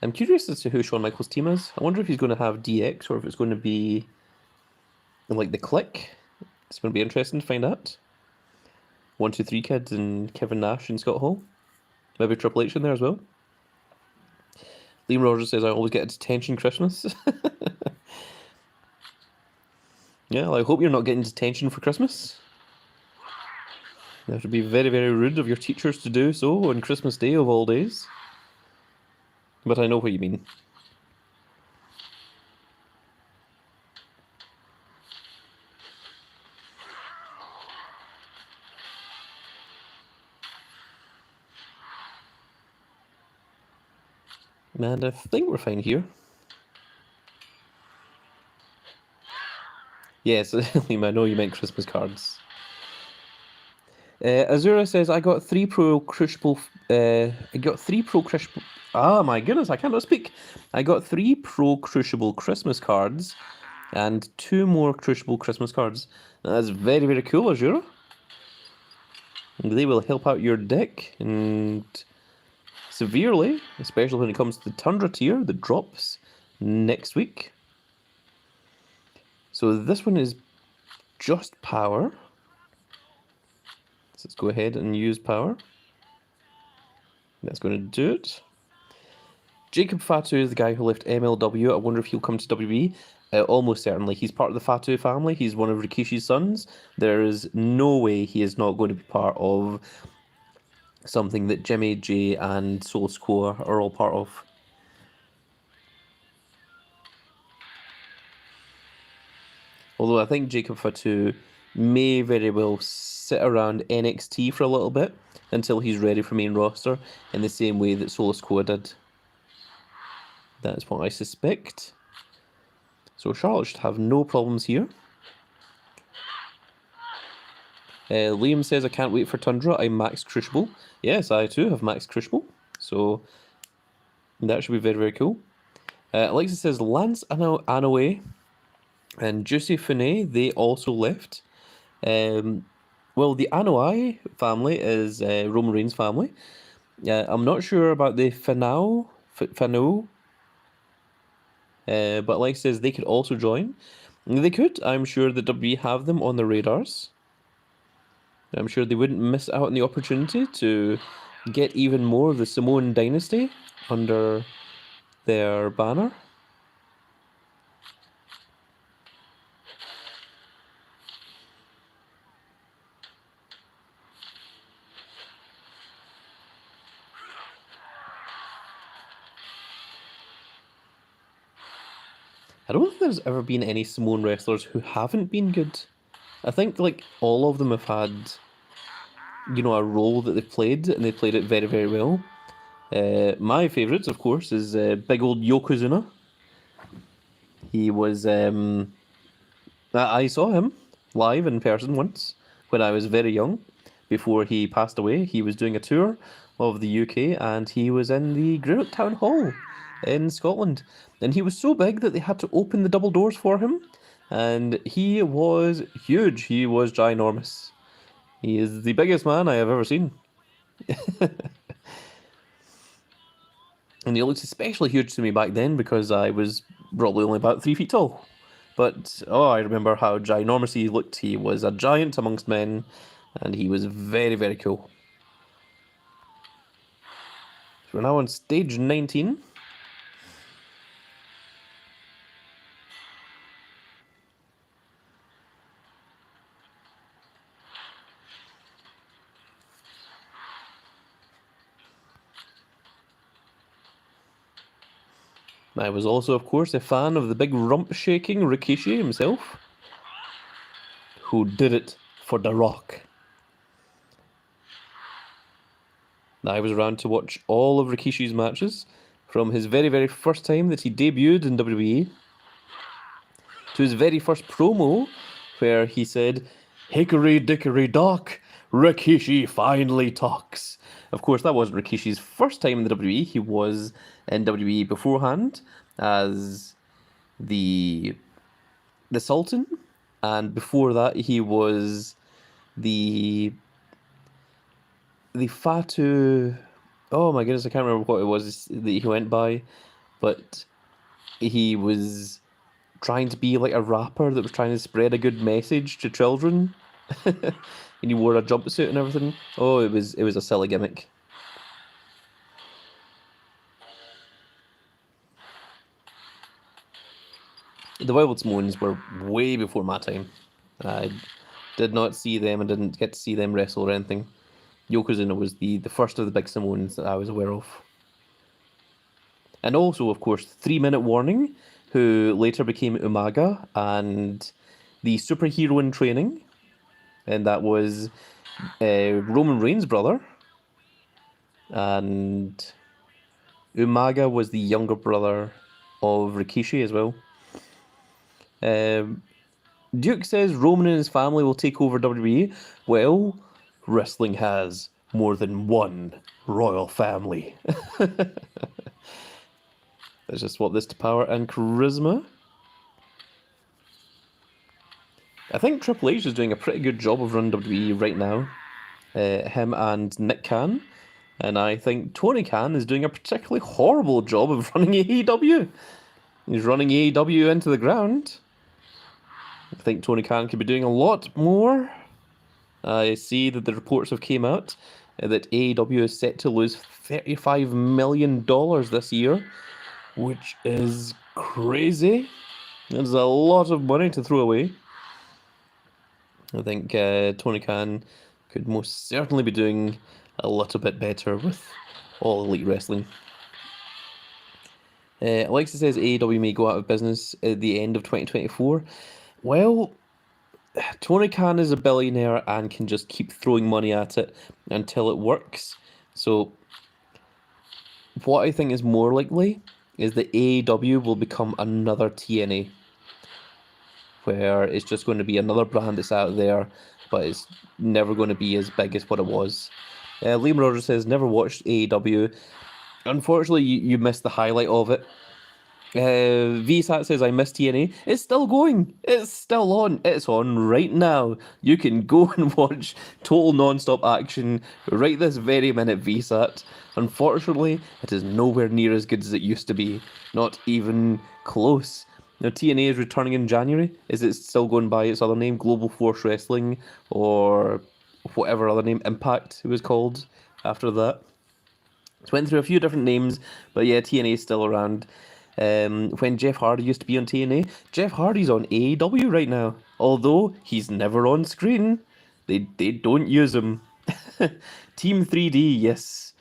I'm curious as to who Shawn Michaels' team is. I wonder if he's going to have DX or if it's going to be like the Click. It's going to be interesting to find out. 1, 2, 3 Kids and Kevin Nash and Scott Hall. Maybe Triple H in there as well. Liam Rogers says, I always get a detention Christmas. Yeah, well, I hope you're not getting detention for Christmas. That would be very, very rude of your teachers to do so on Christmas Day of all days. But I know what you mean. And I think we're fine here. Yes, Liam, I know you meant Christmas cards. Azura says, I got 3 Pro Crucible. I got 3 Pro Crucible. Ah, my goodness, I cannot speak. I got 3 Pro Crucible Christmas cards and 2 more Crucible Christmas cards. That's very, very cool, Azura. They will help out your deck and severely, especially when it comes to the Tundra tier that drops next week. So this one is just power. So let's go ahead and use power. That's going to do it. Jacob Fatu is the guy who left MLW. I wonder if he'll come to WWE. Almost certainly. He's part of the Fatu family. He's one of Rikishi's sons. There is no way he is not going to be part of something that Jimmy, Jay, and Soul Square are all part of. Although I think Jacob Fatu may very well sit around NXT for a little bit until he's ready for main roster, in the same way that Solo Squad did. That's what I suspect. So Charlotte should have no problems here. Liam says, I can't wait for Tundra. I maxed Crucible. Yes, I too have maxed Crucible. So that should be very, very cool. Alexa says, Lance Anoa'i and Juicy Finet, they also left. Well, the Anoa'i family is Roman Reigns' family. I'm not sure about the Fano. But Alexa says they could also join. They could. I'm sure that WWE have them on the radars. I'm sure they wouldn't miss out on the opportunity to get even more of the Samoan dynasty under their banner. I don't think there's ever been any Samoan wrestlers who haven't been good. I think like all of them have had, you know, a role that they've played, and they played it very, very well. My favourites, of course, is big old Yokozuna. He was, I saw him live in person once when I was very young, before he passed away. He was doing a tour of the UK, and he was in the Greenock Town Hall in Scotland. And he was so big that they had to open the double doors for him. And he was huge. He was ginormous. He is the biggest man I have ever seen. And he looked especially huge to me back then because I was probably only about 3 feet tall. But, oh, I remember how ginormous he looked. He was a giant amongst men, and he was very, very cool. So we're now on stage 19. I was also, of course, a fan of the big rump-shaking Rikishi himself, who did it for The Rock. I was around to watch all of Rikishi's matches, from his very, very first time that he debuted in WWE, to his very first promo, where he said, "Hickory dickory dock, Rikishi finally talks." Of course, that wasn't Rikishi's first time in the WWE. He was in WWE beforehand as the Sultan, and before that he was the Fatu. Oh my goodness, I can't remember what it was that he went by, but he was trying to be like a rapper that was trying to spread a good message to children. And he wore a jumpsuit and everything. Oh, it was a silly gimmick. The Wild Samoans were way before my time. I Did not see them and didn't get to see them wrestle or anything. Yokozuna was the first of the big Samoans that I was aware of. And also, of course, 3-Minute Warning, who later became Umaga, and the superhero in training, and that was Roman Reigns' brother, and Umaga was the younger brother of Rikishi as well. Duke says Roman and his family will take over WWE. Well, wrestling has more than one royal family. Let's just swap this to power and charisma. I think Triple H is doing a pretty good job of running WWE right now. Him and Nick Khan. And I think Tony Khan is doing a particularly horrible job of running AEW. He's running AEW into the ground. I think Tony Khan could be doing a lot more. I see that the reports have came out that AEW is set to lose $35 million this year, which is crazy. There's a lot of money to throw away. I think Tony Khan could most certainly be doing a little bit better with All Elite Wrestling. Alexa says AEW may go out of business at the end of 2024. Well, Tony Khan is a billionaire and can just keep throwing money at it until it works. So what I think is more likely is that AEW will become another TNA, where it's just going to be another brand that's out there, but it's never going to be as big as what it was. Liam Rogers says, never watched AEW. Unfortunately, you missed the highlight of it. VSAT says, I miss TNA. It's still going. It's still on. It's on right now. You can go and watch total non-stop action right this very minute, VSAT. Unfortunately, it is nowhere near as good as it used to be. Not even close. Now, TNA is returning in January. Is it still going by its other name, Global Force Wrestling, or whatever other name, Impact, it was called after that? It went through a few different names, but yeah, TNA is still around. When Jeff Hardy used to be on TNA, Jeff Hardy's on AEW right now, although he's never on screen. They don't use him. Team 3D, yes.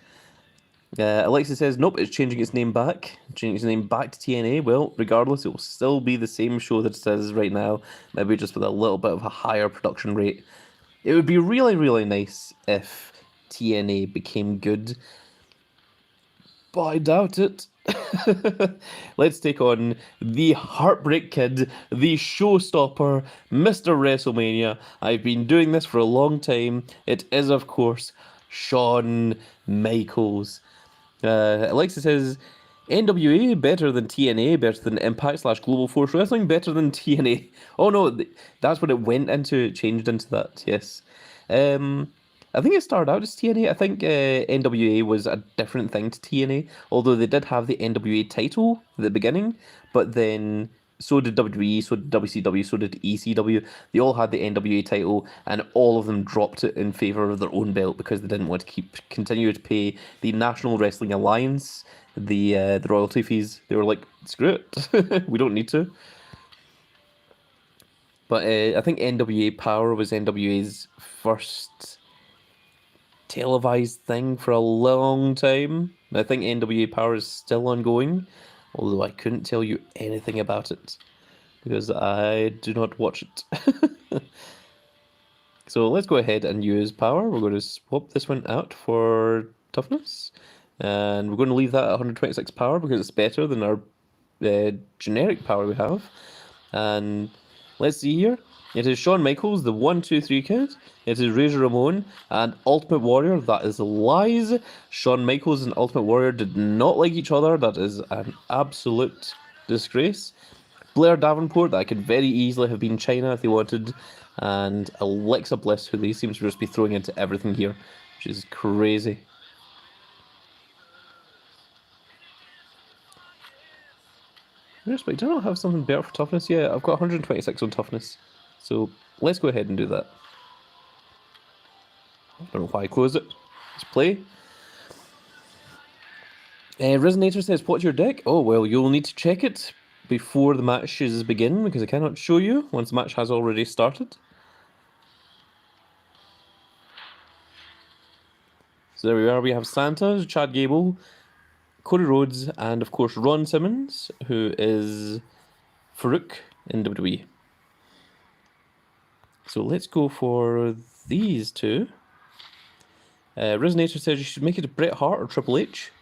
Alexa says, nope, it's changing its name back. Changing its name back to TNA. Well, regardless, it will still be the same show that it is right now, maybe just with a little bit of a higher production rate. It would be really, really nice if TNA became good, but I doubt it. Let's take on the Heartbreak Kid, the showstopper, Mr. WrestleMania. I've been doing this for a long time. It is, of course, Shawn Michaels. Alexa says, NWA better than TNA, better than Impact / Global Force Wrestling, better than TNA. Oh no, that's what it went into, it changed into that, yes. I think it started out as TNA. I think NWA was a different thing to TNA, although they did have the NWA title at the beginning, but then so did WWE, so did WCW, so did ECW. They all had the NWA title, and all of them dropped it in favor of their own belt because they didn't want to continue to pay the National Wrestling Alliance the royalty fees. They were like, screw it, we don't need to. But I think NWA Power was NWA's first televised thing for a long time. I think NWA Power is still ongoing, although I couldn't tell you anything about it because I do not watch it. So let's go ahead and use Power. We're going to swap this one out for Toughness, and we're going to leave that at 126 Power because it's better than our generic Power we have. And let's see here. It is Shawn Michaels, the 1, 2, 3 kid. It is Razor Ramon and Ultimate Warrior. That is lies. Shawn Michaels and Ultimate Warrior did not like each other. That is an absolute disgrace. Blair Davenport, that could very easily have been China if they wanted. And Alexa Bliss, who they seem to just be throwing into everything here, which is crazy. But do I not have something better for Toughness? Yeah, I've got 126 on Toughness. So let's go ahead and do that. I don't know why I closed it. Let's play. Resonator says, what's your deck? Oh, well, you'll need to check it before the matches begin because I cannot show you once the match has already started. So there we are. We have Santa, Chad Gable, Cody Rhodes, and of course Ron Simmons, who is Farouk in WWE. So let's go for these two. Resonator says you should make it Bret Hart or Triple H.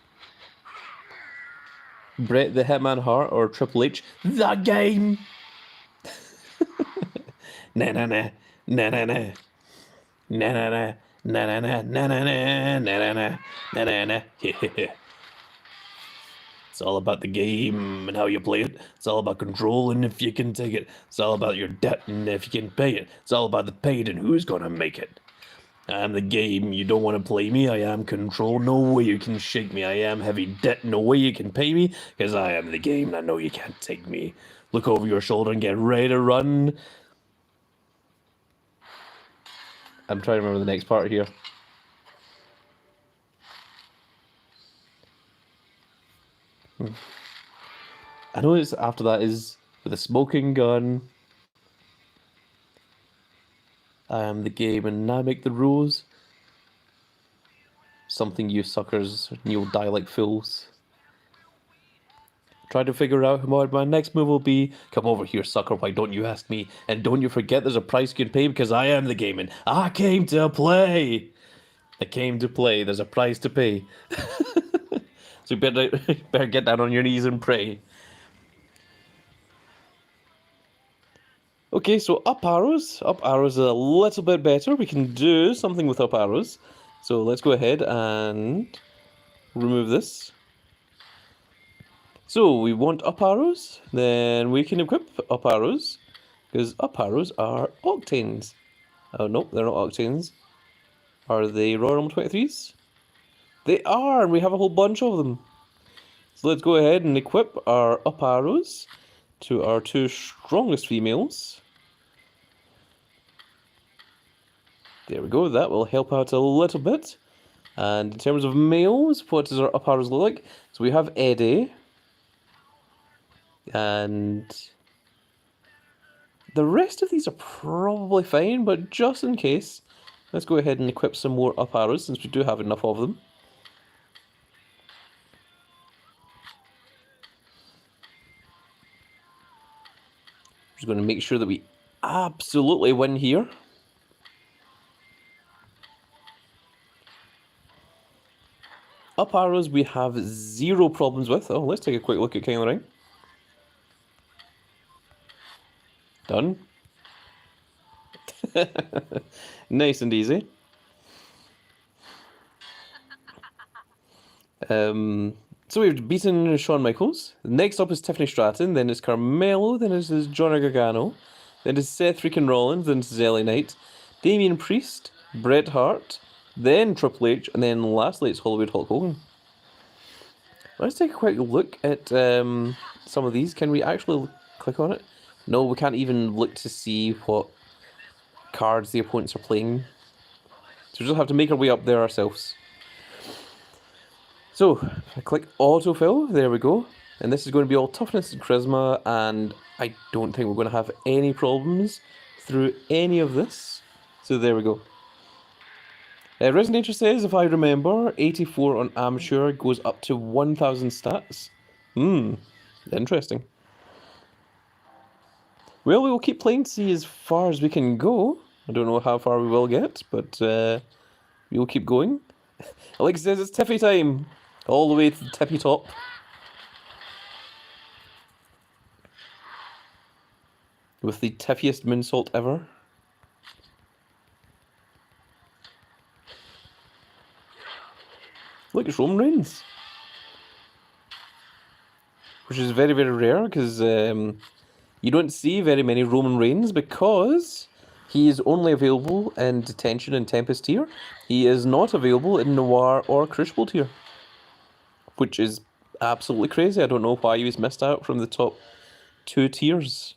Bret the Hitman Hart or Triple H. The game! Na na na, na na na. Na na na, na na na, na na na, na na na, na na na. It's all about the game and how you play it. It's all about controlling if you can take it. It's all about your debt and if you can pay it. It's all about the paid and who's gonna make it. I am the game, you don't want to play me, I am control, no way you can shake me, I am heavy debt, no way you can pay me, because I am the game and I know you can't take me. Look over your shoulder and get ready to run. I'm trying to remember the next part here. I know it's after that is with a smoking gun. I am the game and I make the rules. Something you suckers, you'll die like fools. Try to figure out what my next move will be. Come over here, sucker, why don't you ask me? And don't you forget there's a price you can pay because I am the game and I came to play. I came to play, there's a price to pay. So you better get down on your knees and pray. Okay, so up arrows. Up arrows are a little bit better. We can do something with up arrows. So let's go ahead and remove this. So we want up arrows, then we can equip up arrows, because up arrows are octanes. Oh, no, they're not octanes. Are they Royal Rumble 23s? They are, and we have a whole bunch of them. So let's go ahead and equip our up arrows to our two strongest females. There we go, that will help out a little bit. And in terms of males, what does our up arrows look like? So we have Eddie. And the rest of these are probably fine, but just in case, let's go ahead and equip some more up arrows since we do have enough of them. Just going to make sure that we absolutely win here. Up arrows we have zero problems with. Oh, let's take a quick look at King of the Ring. Done. Nice and easy. So we've beaten Shawn Michaels. Next up is Tiffany Stratton, then it's Carmelo, then it's Johnny Gargano, then it's Seth freaking Rollins, then it's LA Knight, Damian Priest, Bret Hart, then Triple H, and then lastly it's Hollywood Hulk Hogan. Let's take a quick look at some of these. Can we actually click on it? No, we can't even look to see what cards the opponents are playing. So we just have to make our way up there ourselves. So, I click autofill, there we go. And this is going to be all toughness and charisma, and I don't think we're going to have any problems through any of this. So there we go. Resonator says, if I remember, 84 on amateur goes up to 1000 stats. Interesting. Well, we will keep playing to see as far as we can go. I don't know how far we will get, but we will keep going. Alex says it's Tiffy time. All the way to the tippy top. With the tiffiest moonsault ever. Look, it's Roman Reigns. Which is very, very rare, because you don't see very many Roman Reigns, because he is only available in Detention and Tempest tier. He is not available in Noir or Crucible tier. Which is absolutely crazy. I don't know why he was missed out from the top 2 tiers.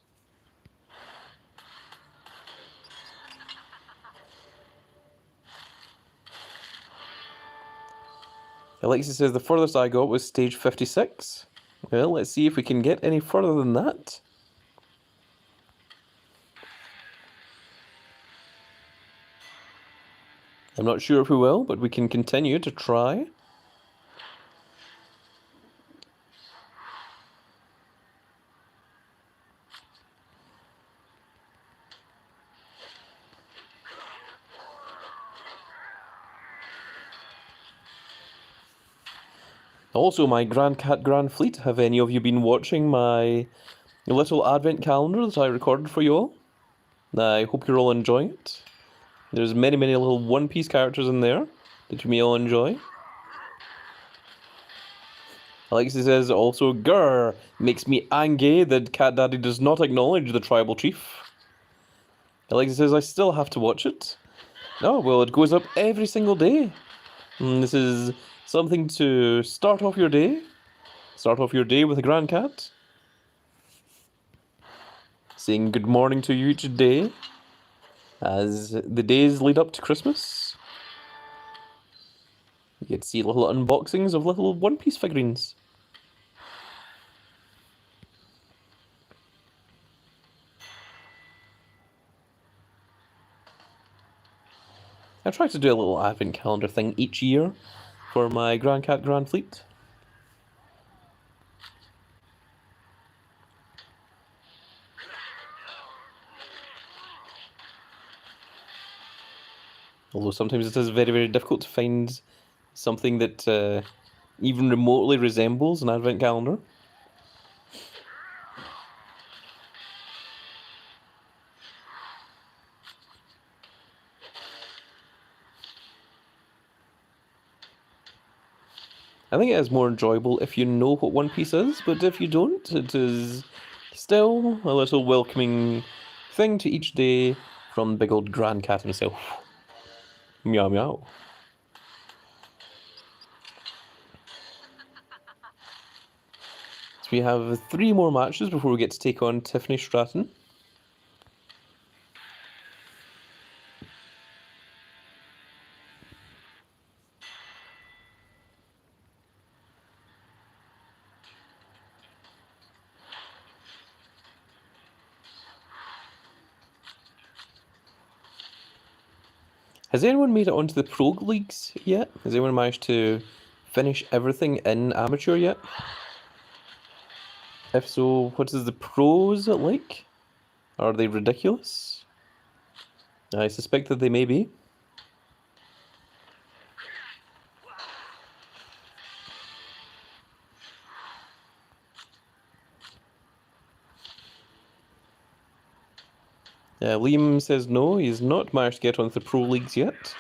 Alexis says the furthest I got was stage 56. Well, let's see if we can get any further than that. I'm not sure if we will, but we can continue to try. Also, my Grand Cat Grand Fleet, have any of you been watching my little advent calendar that I recorded for you all? I hope you're all enjoying it. There's many, many little One Piece characters in there that you may all enjoy. Alexi says also, grr, makes me angry that Cat Daddy does not acknowledge the tribal chief. Alexi says, I still have to watch it. Oh, well, it goes up every single day. This is something to start off your day. Start off your day with a Grand Cat. Saying good morning to you each day as the days lead up to Christmas. You get to see little unboxings of little One Piece figurines. I try to do a little advent calendar thing each year for my Grand Cat Grand Fleet. Although sometimes it is very, very difficult to find something that even remotely resembles an advent calendar. I think it is more enjoyable if you know what One Piece is, but if you don't, it is still a little welcoming thing to each day from big old Grand Cat himself. Meow meow. So we have 3 more matches before we get to take on Tiffany Stratton. Has anyone made it onto the Pro Leagues yet? Has anyone managed to finish everything in Amateur yet? If so, what is the pros like? Are they ridiculous? I suspect that they may be. Liam says no, he's not managed to get onto the Pro Leagues yet.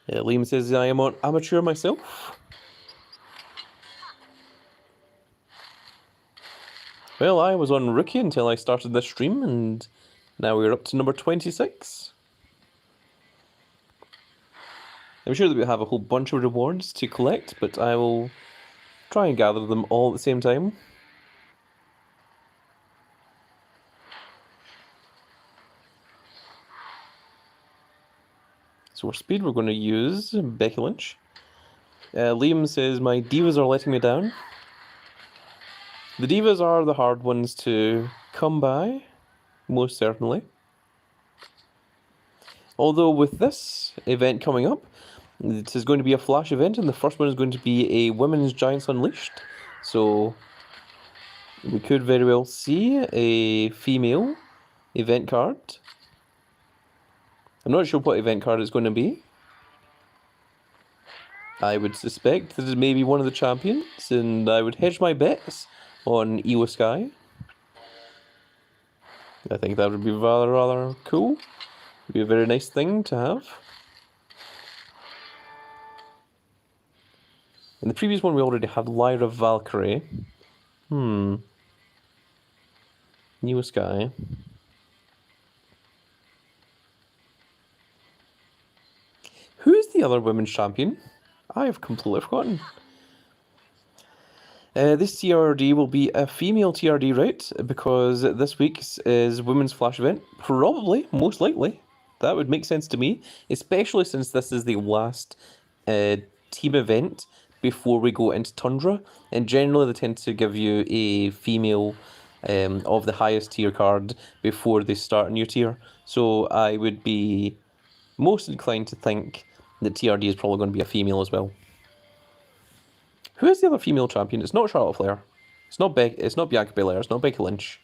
Liam says I am on Amateur myself. Well, I was on Rookie until I started this stream, and now we're up to number 26. I'm sure that we have a whole bunch of rewards to collect, but I will try and gather them all at the same time. So for speed, we're going to use Becky Lynch. Liam says, my divas are letting me down. The divas are the hard ones to come by, most certainly. Although with this event coming up, it is going to be a flash event, and the first one is going to be a Women's Giants Unleashed. So we could very well see a female event card. I'm not sure what event card it's going to be. I would suspect that it may be one of the champions, and I would hedge my bets on Io Sky. I think that would be rather cool. It'd be a very nice thing to have. In the previous one, we already had Lyra Valkyrie. Io Sky. Who's the other women's champion? I have completely forgotten. This TRD will be a female TRD route because this week's is Women's Flash event. Probably, most likely. That would make sense to me, especially since this is the last team event before we go into Tundra. And generally they tend to give you a female of the highest tier card before they start a new tier. So I would be most inclined to think that TRD is probably going to be a female as well. Who is the other female champion? It's not Charlotte Flair. It's not Bianca Belair. It's not Becky Lynch.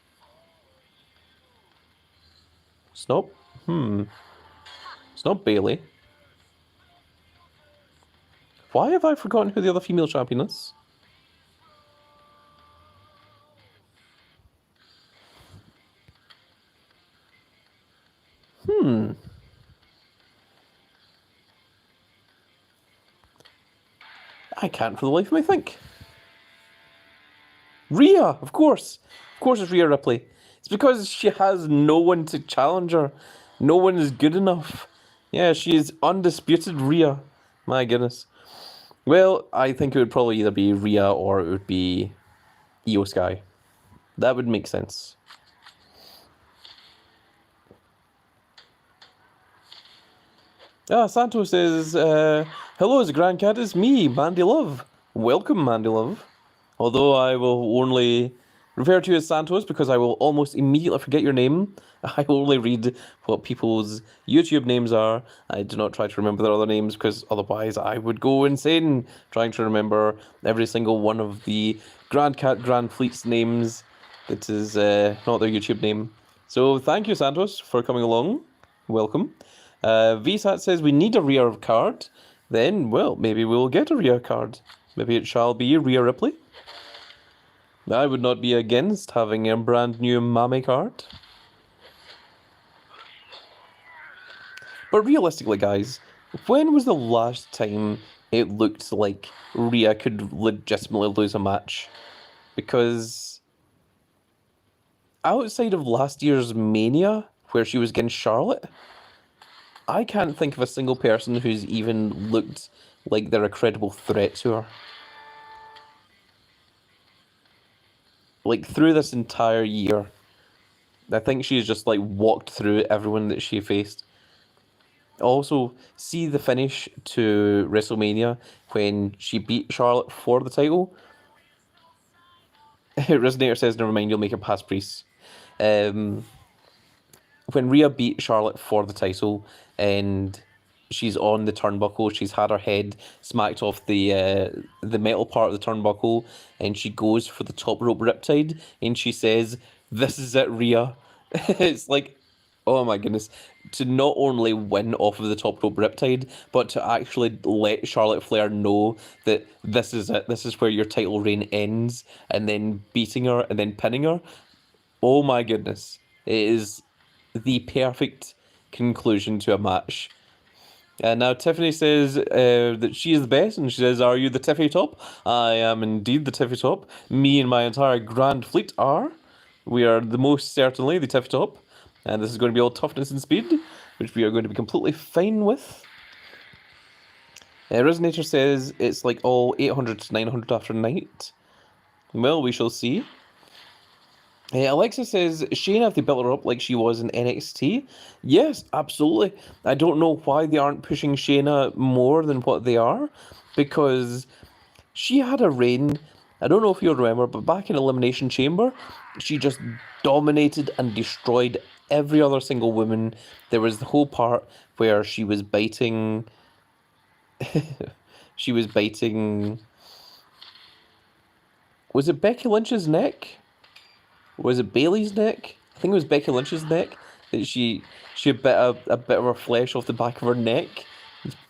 It's not. It's not Bayley. Why have I forgotten who the other female champion is? I can't for the life of me think. Rhea, of course. Of course it's Rhea Ripley. It's because she has no one to challenge her. No one is good enough. Yeah, she is undisputed Rhea. My goodness. Well, I think it would probably either be Rhea or it would be Io Sky. That would make sense. Santos says, hello, Grand Cat, it's me, Mandy Love. Welcome, Mandy Love. Although I will only refer to you as Santos because I will almost immediately forget your name. I will only read what people's YouTube names are. I do not try to remember their other names because otherwise I would go insane trying to remember every single one of the Grand Cat Grand Fleet's names that is not their YouTube name. So thank you, Santos, for coming along. Welcome. VSAT says we need a Rhea card. Then, well, maybe we'll get a Rhea card. Maybe it shall be Rhea Ripley. I would not be against having a brand new Mame card. But realistically, guys, when was the last time it looked like Rhea could legitimately lose a match? Because outside of last year's Mania, where she was against Charlotte, I can't think of a single person who's even looked like they're a credible threat to her. Like, through this entire year, I think she's just, like, walked through everyone that she faced. Also, see the finish to WrestleMania when she beat Charlotte for the title? Resonator says, never mind, you'll make it past Priest. When Rhea beat Charlotte for the title and she's on the turnbuckle, she's had her head smacked off the metal part of the turnbuckle, and she goes for the top rope riptide, and she says, "This is it, Rhea." It's like, oh my goodness, to not only win off of the top rope riptide, but to actually let Charlotte Flair know that this is it, this is where your title reign ends, and then beating her and then pinning her. Oh my goodness, it is the perfect conclusion to a match. And now Tiffany says that she is the best, and she says, "Are you the Tiffy Top?" I am indeed the Tiffy Top. Me and my entire Grand Fleet are. We are the most certainly the Tiffy Top. And this is going to be all toughness and speed, which we are going to be completely fine with. Resonator says it's like all 800 to 900 after night. Well, we shall see. Alexa says, Shayna, if they built her up like she was in NXT? Yes, absolutely. I don't know why they aren't pushing Shayna more than what they are, because she had a reign, I don't know if you'll remember, but back in Elimination Chamber, she just dominated and destroyed every other single woman. There was the whole part where she was biting... she was biting... Was it Becky Lynch's neck? Was it Bayley's neck? I think it was Becky Lynch's neck. That she bit a bit of her flesh off the back of her neck.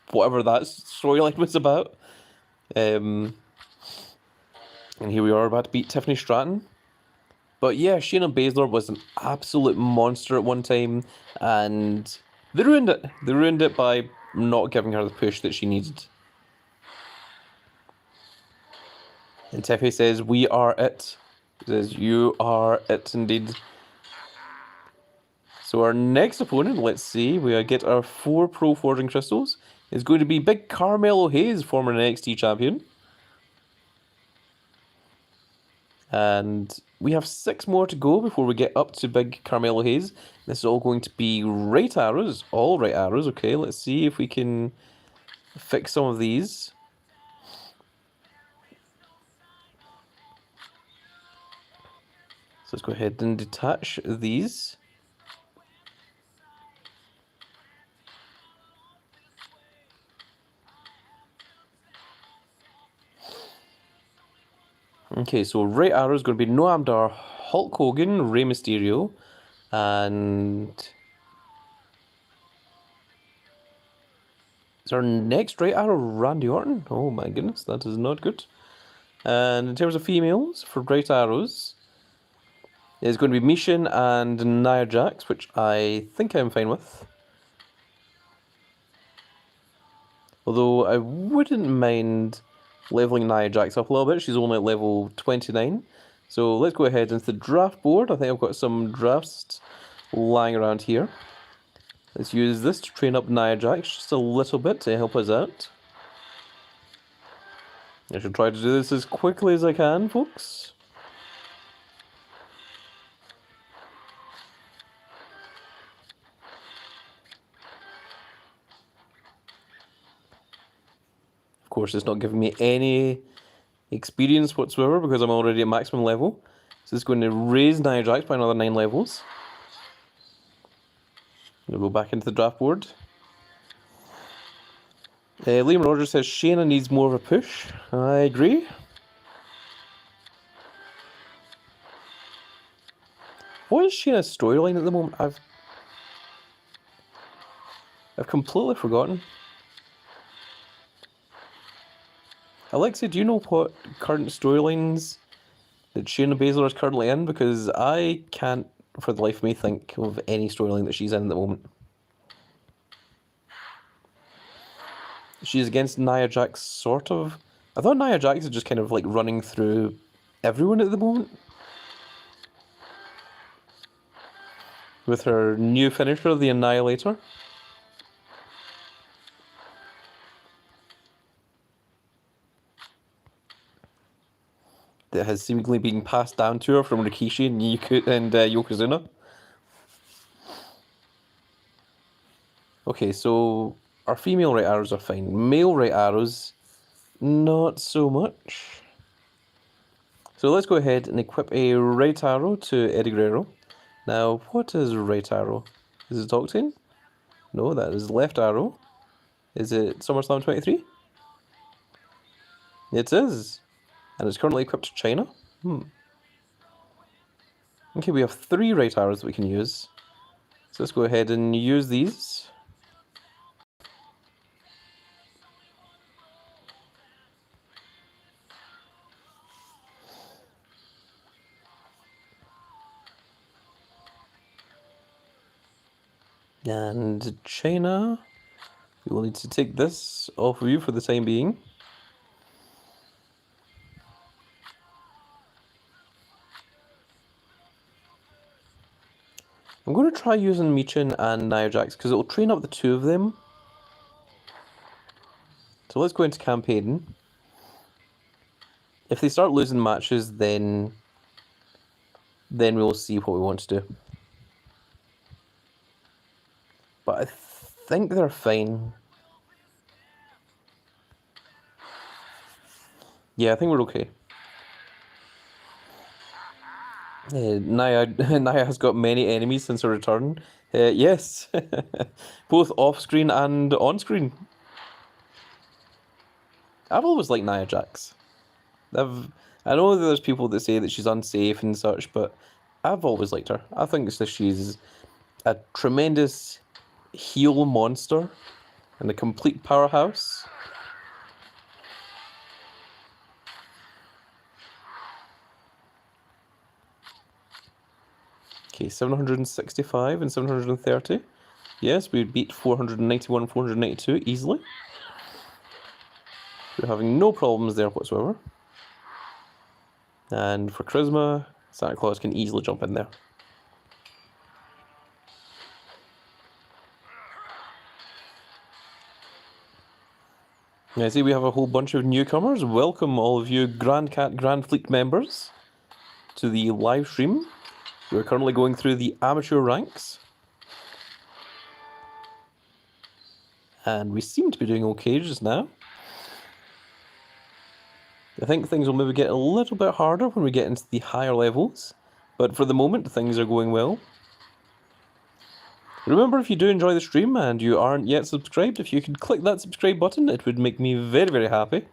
Whatever that storyline was about. And here we are about to beat Tiffany Stratton. But yeah, Shayna Baszler was an absolute monster at one time. And they ruined it. They ruined it by not giving her the push that she needed. And Tiffany says, we are it. He says, you are it indeed. So our next opponent, let's see, we get our 4 Pro Forging Crystals. Is going to be Big Carmelo Hayes, former NXT champion. And we have 6 more to go before we get up to Big Carmelo Hayes. This is all going to be right arrows, all right arrows. Okay, let's see if we can fix some of these. let's go ahead and detach these. Okay, so right arrow is going to be Noir, Hulk Hogan, Rey Mysterio, and is our next right arrow Randy Orton? Oh my goodness, that is not good. And in terms of females, for right arrows, it's going to be Mishin and Nia Jax, which I think I'm fine with. Although I wouldn't mind leveling Nia Jax up a little bit. She's only at level 29. So let's go ahead into the draft board. I think I've got some drafts lying around here. Let's use this to train up Nia Jax just a little bit to help us out. I should try to do this as quickly as I can, folks. Of course, it's not giving me any experience whatsoever because I'm already at maximum level. So it's going to raise Nia Jax by another 9 levels. We'll go back into the draft board. Liam Rogers says Shayna needs more of a push. I agree. What is Shayna's storyline at the moment? I've completely forgotten. Alexa, do you know what current storylines that Shayna Baszler is currently in? Because I can't, for the life of me, think of any storyline that she's in at the moment. She's against Nia Jax, sort of. I thought Nia Jax is just kind of like running through everyone at the moment. With her new finisher, the Annihilator. That has seemingly been passed down to her from Rikishi and Yokozuna. Okay, so our female right arrows are fine. Male right arrows, not so much. So let's go ahead and equip a right arrow to Eddie Guerrero. Now, what is right arrow? Is it Octane? No, that is left arrow. Is it SummerSlam 23? It is. And it's currently equipped to China. Okay, we have 3 right arrows that we can use. So let's go ahead and use these. And China, we will need to take this off of you for the time being. I'm going to try using Michin and Nia Jax because it will train up the 2 of them. So let's go into campaign. If they start losing matches, then we'll see what we want to do. But I think they're fine. Yeah, I think we're okay. Nia has got many enemies since her return. Yes, both off-screen and on-screen. I've always liked Nia Jax. I know that there's people that say that she's unsafe and such, but I've always liked her. I think that she's a tremendous heel monster and a complete powerhouse. Okay, 765 and 730. Yes, we would beat 491 and 492 easily. We're having no problems there whatsoever. And for Charisma, Santa Claus can easily jump in there. I see we have a whole bunch of newcomers. Welcome all of you Grand Cat Grand Fleet members to the live stream. We're currently going through the amateur ranks. And we seem to be doing okay just now. I think things will maybe get a little bit harder when we get into the higher levels. But for the moment, things are going well. Remember, if you do enjoy the stream and you aren't yet subscribed, if you could click that subscribe button, it would make me very, very happy.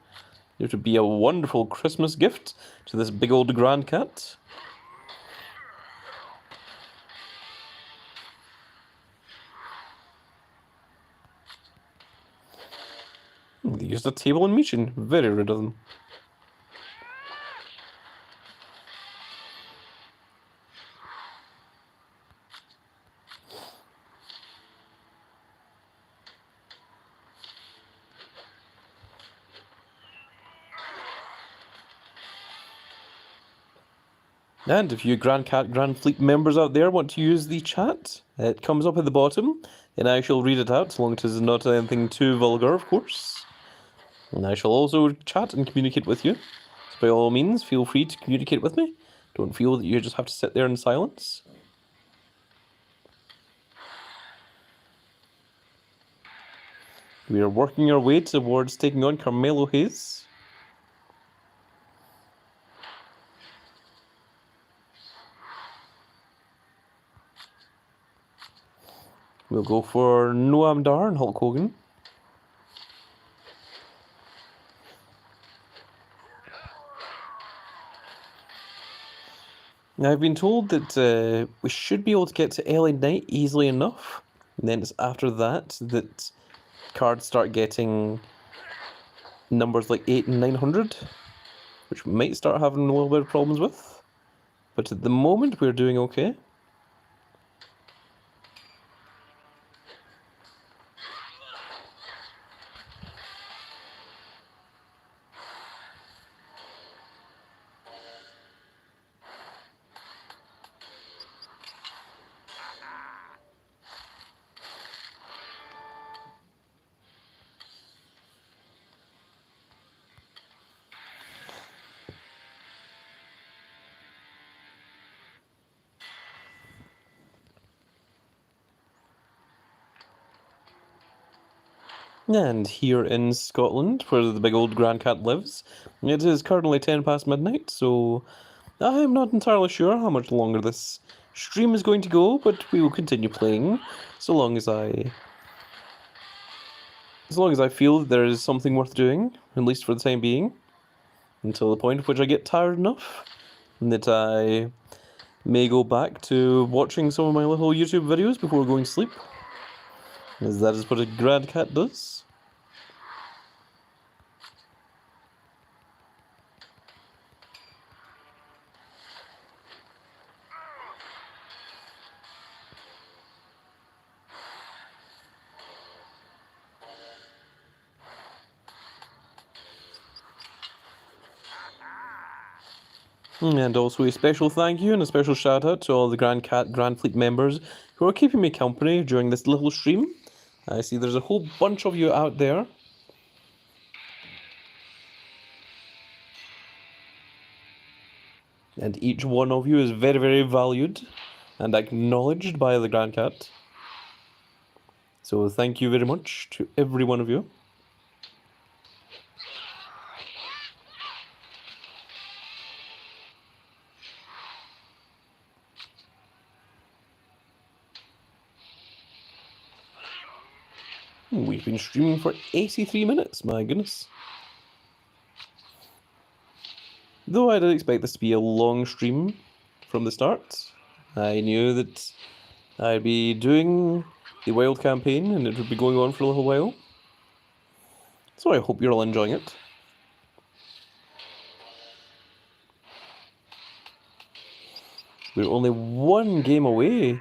It would be a wonderful Christmas gift to this big old grand cat. They used a table and meeting. Very rude of them. And if you Grand Cat Grand Fleet members out there want to use the chat, it comes up at the bottom, and I shall read it out, as long as it is not anything too vulgar, of course. And I shall also chat and communicate with you. So by all means, feel free to communicate with me. Don't feel that you just have to sit there in silence. We are working our way towards taking on Carmelo Hayes. We'll go for Noir and Hulk Hogan. Now, I've been told that we should be able to get to LA Knight easily enough. And then it's after that that cards start getting numbers like 8 and 900, which we might start having a little bit of problems with. But at the moment, we're doing okay. And here in Scotland, where the big old Grand Cat lives, it is currently 10 past midnight, so I'm not entirely sure how much longer this stream is going to go, but we will continue playing so long as I feel that there is something worth doing, at least for the time being, until the point at which I get tired enough that I may go back to watching some of my little YouTube videos before going to sleep, as that is what a Grand Cat does. And also a special thank you and a special shout out to all the Grand Cat Grand Fleet members who are keeping me company during this little stream. I see there's a whole bunch of you out there. And each one of you is very, very valued and acknowledged by the Grand Cat. So thank you very much to every one of you. We've been streaming for 83 minutes, my goodness. Though I did expect this to be a long stream from the start, I knew that I'd be doing the Wild campaign and it would be going on for a little while. So I hope you're all enjoying it. We're only one game away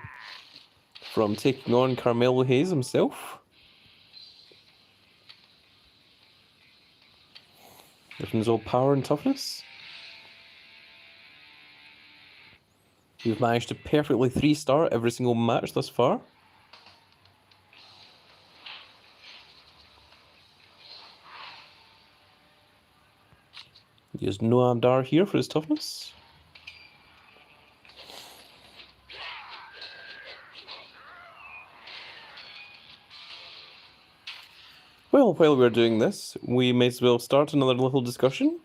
from taking on Carmelo Hayes himself. Everything's all power and toughness. We've managed to perfectly 3-star every single match thus far. Use Noir here for his toughness. Well, while we're doing this, we may as well start another little discussion.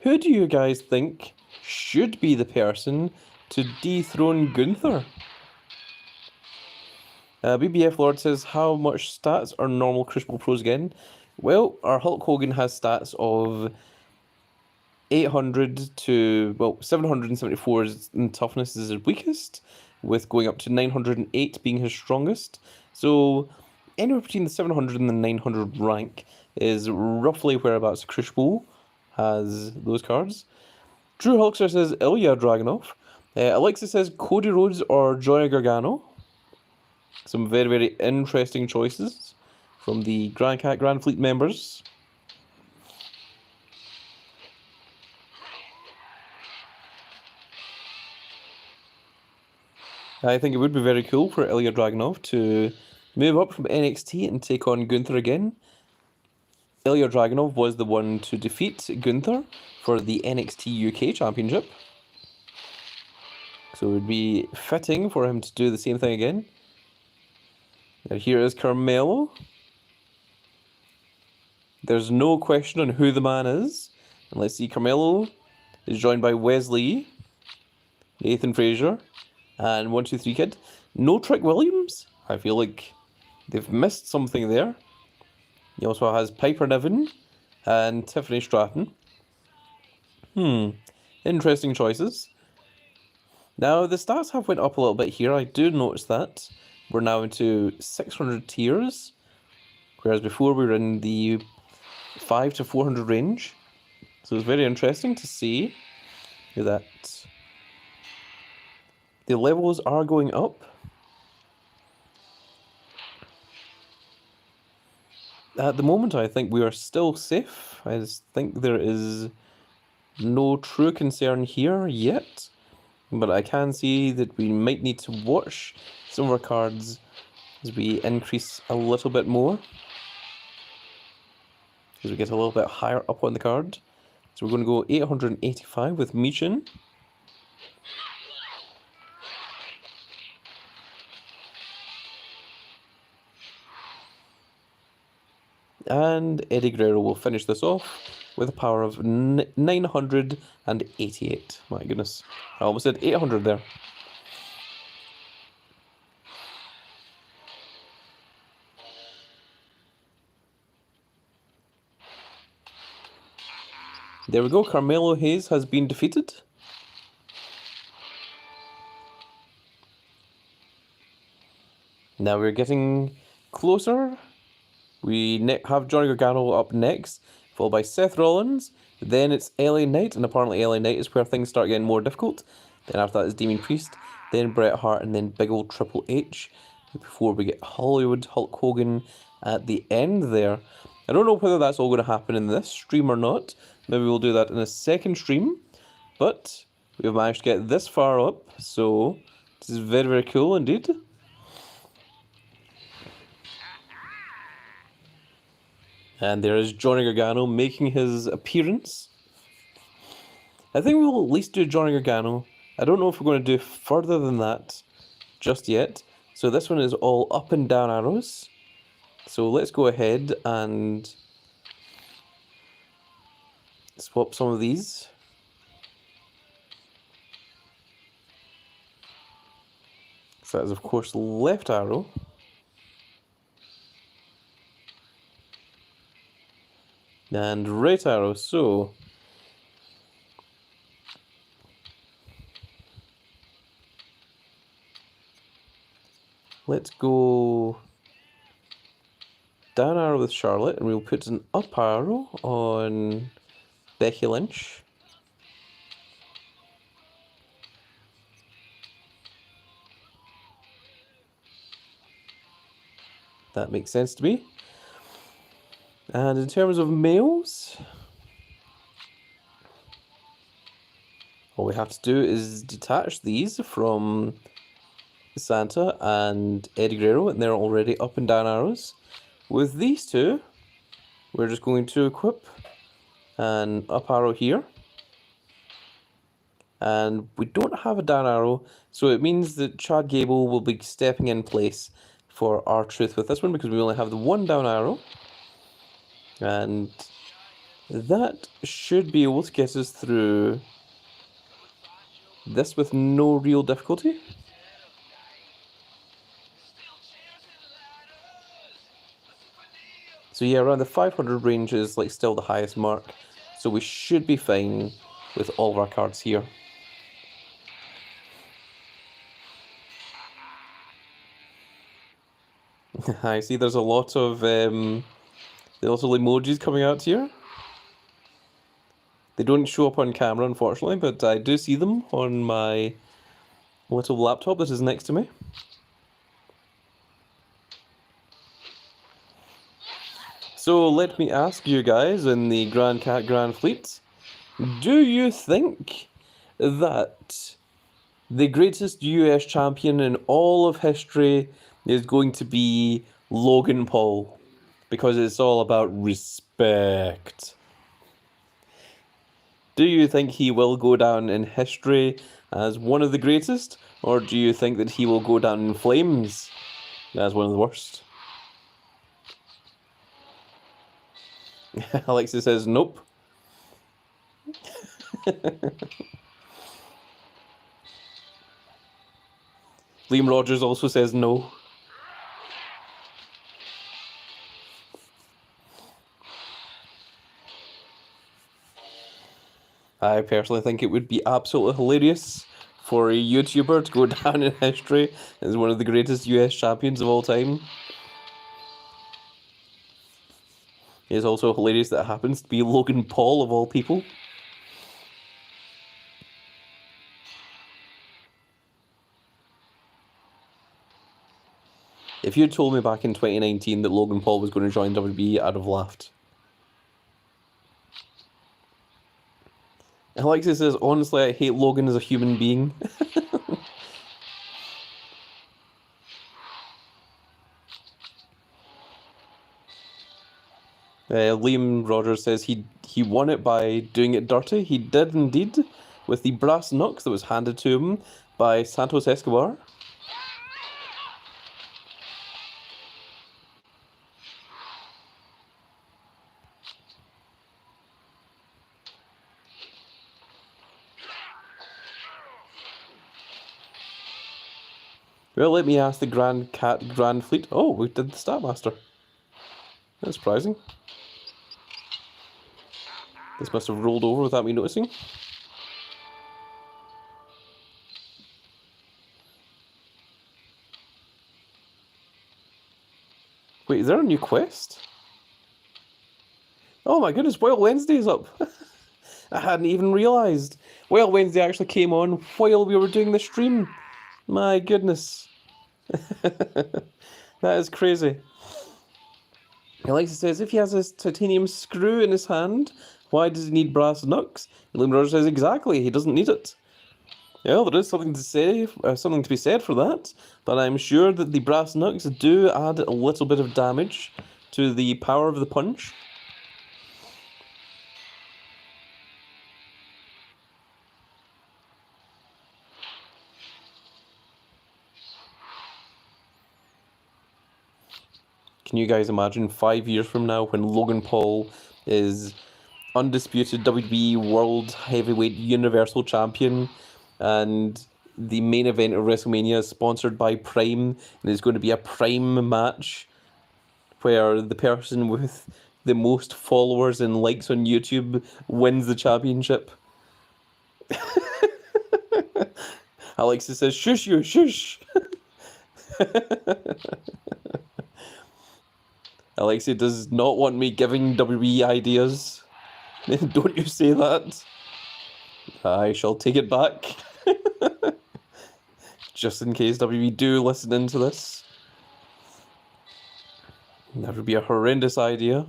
Who do you guys think should be the person to dethrone Gunther. BBF Lord says, how much stats are normal Crucible pros getting? Well, our Hulk Hogan has stats of 800 to, well, 774 in toughness is his weakest, with going up to 908 being his strongest. So anywhere between the 700 and the 900 rank is roughly whereabouts Crucible has those cards. Drew Hulkster says Ilya Dragunov. Alexa says Cody Rhodes or Johnny Gargano. Some very, very interesting choices from the Grand Cat Grand Fleet members. I think it would be very cool for Ilya Dragunov to move up from NXT and take on Gunther again. Ilya Dragunov was the one to defeat Gunther for the NXT UK Championship. So it would be fitting for him to do the same thing again. And here is Carmelo. There's no question on who the man is. And let's see, Carmelo is joined by Wesley, Nathan Frazier, and 123 Kid. No Trick Williams. I feel like they've missed something there. He also has Piper Niven and Tiffany Stratton. Interesting choices. Now, the stats have went up a little bit here. I do notice that. We're now into 600 tiers, whereas before we were in the 5 to 400 range. So it's very interesting to see that the levels are going up. At the moment, I think we are still safe. I think there is no true concern here yet. But I can see that we might need to watch some of our cards as we increase a little bit more. As we get a little bit higher up on the card. So we're going to go 885 with Michin. And Eddie Guerrero will finish this off with a power of 988. My goodness. I almost said 800 there. There we go. Carmelo Hayes has been defeated. Now we're getting closer. We have Johnny Gargano up next, followed by Seth Rollins. Then it's LA Knight, and apparently LA Knight is where things start getting more difficult. Then after that is Damien Priest, then Bret Hart, and then big old Triple H. Before we get Hollywood Hulk Hogan at the end there. I don't know whether that's all going to happen in this stream or not. Maybe we'll do that in a second stream. But we've managed to get this far up, so this is very, very cool indeed. And there is Johnny Gargano making his appearance. I think we'll at least do Johnny Gargano. I don't know if we're going to do further than that just yet. So this one is all up and down arrows. So let's go ahead and swap some of these. So that is of course left arrow. And right arrow, so let's go down arrow with Charlotte, and we'll put an up arrow on Becky Lynch. That makes sense to me. And in terms of males, all we have to do is detach these from Santa and Eddie Guerrero, and they're already up and down arrows. With these two, we're just going to equip an up arrow here. And we don't have a down arrow, so it means that Chad Gable will be stepping in place for R-Truth with this one, because we only have the one down arrow. And that should be able to get us through this with no real difficulty. So yeah, around the 500 range is like still the highest mark. So we should be fine with all of our cards here. I see there's a lot of emojis coming out here. They don't show up on camera, unfortunately, but I do see them on my little laptop that is next to me. So let me ask you guys in the Grand Cat Grand Fleet, do you think that the greatest US champion in all of history is going to be Logan Paul? Because it's all about respect. Do you think he will go down in history as one of the greatest, or do you think that he will go down in flames as one of the worst? Alexis says nope. Liam Rogers also says no. I personally think it would be absolutely hilarious for a YouTuber to go down in history as one of the greatest US champions of all time. It is also hilarious that it happens to be Logan Paul of all people. If you had told me back in 2019 that Logan Paul was going to join WWE, I'd have laughed. Alexis says, honestly, I hate Logan as a human being. Liam Rogers says he won it by doing it dirty. He did indeed, with the brass knucks that was handed to him by Santos Escobar. Well, let me ask the Grand Cat Grand Fleet. Oh, we did the Statmaster. That's surprising. This must have rolled over without me noticing. Wait, is there a new quest? Oh my goodness, Wild Wednesday is up. I hadn't even realised. Wild Wednesday actually came on while we were doing the stream. My goodness. That is crazy. Alexa says, if he has a titanium screw in his hand, why does he need brass knucks? William Rogers says, exactly, he doesn't need it. Yeah, there is something to say, something to be said for that, but I'm sure that the brass knucks do add a little bit of damage to the power of the punch. Can you guys imagine 5 years from now when Logan Paul is undisputed WWE World Heavyweight Universal Champion and the main event of WrestleMania is sponsored by Prime and there's going to be a Prime match where the person with the most followers and likes on YouTube wins the championship? Alexa says, shush you, shush! Alexia does not want me giving WWE ideas. Don't you say that. I shall take it back. Just in case WWE do listen into this. That would be a horrendous idea.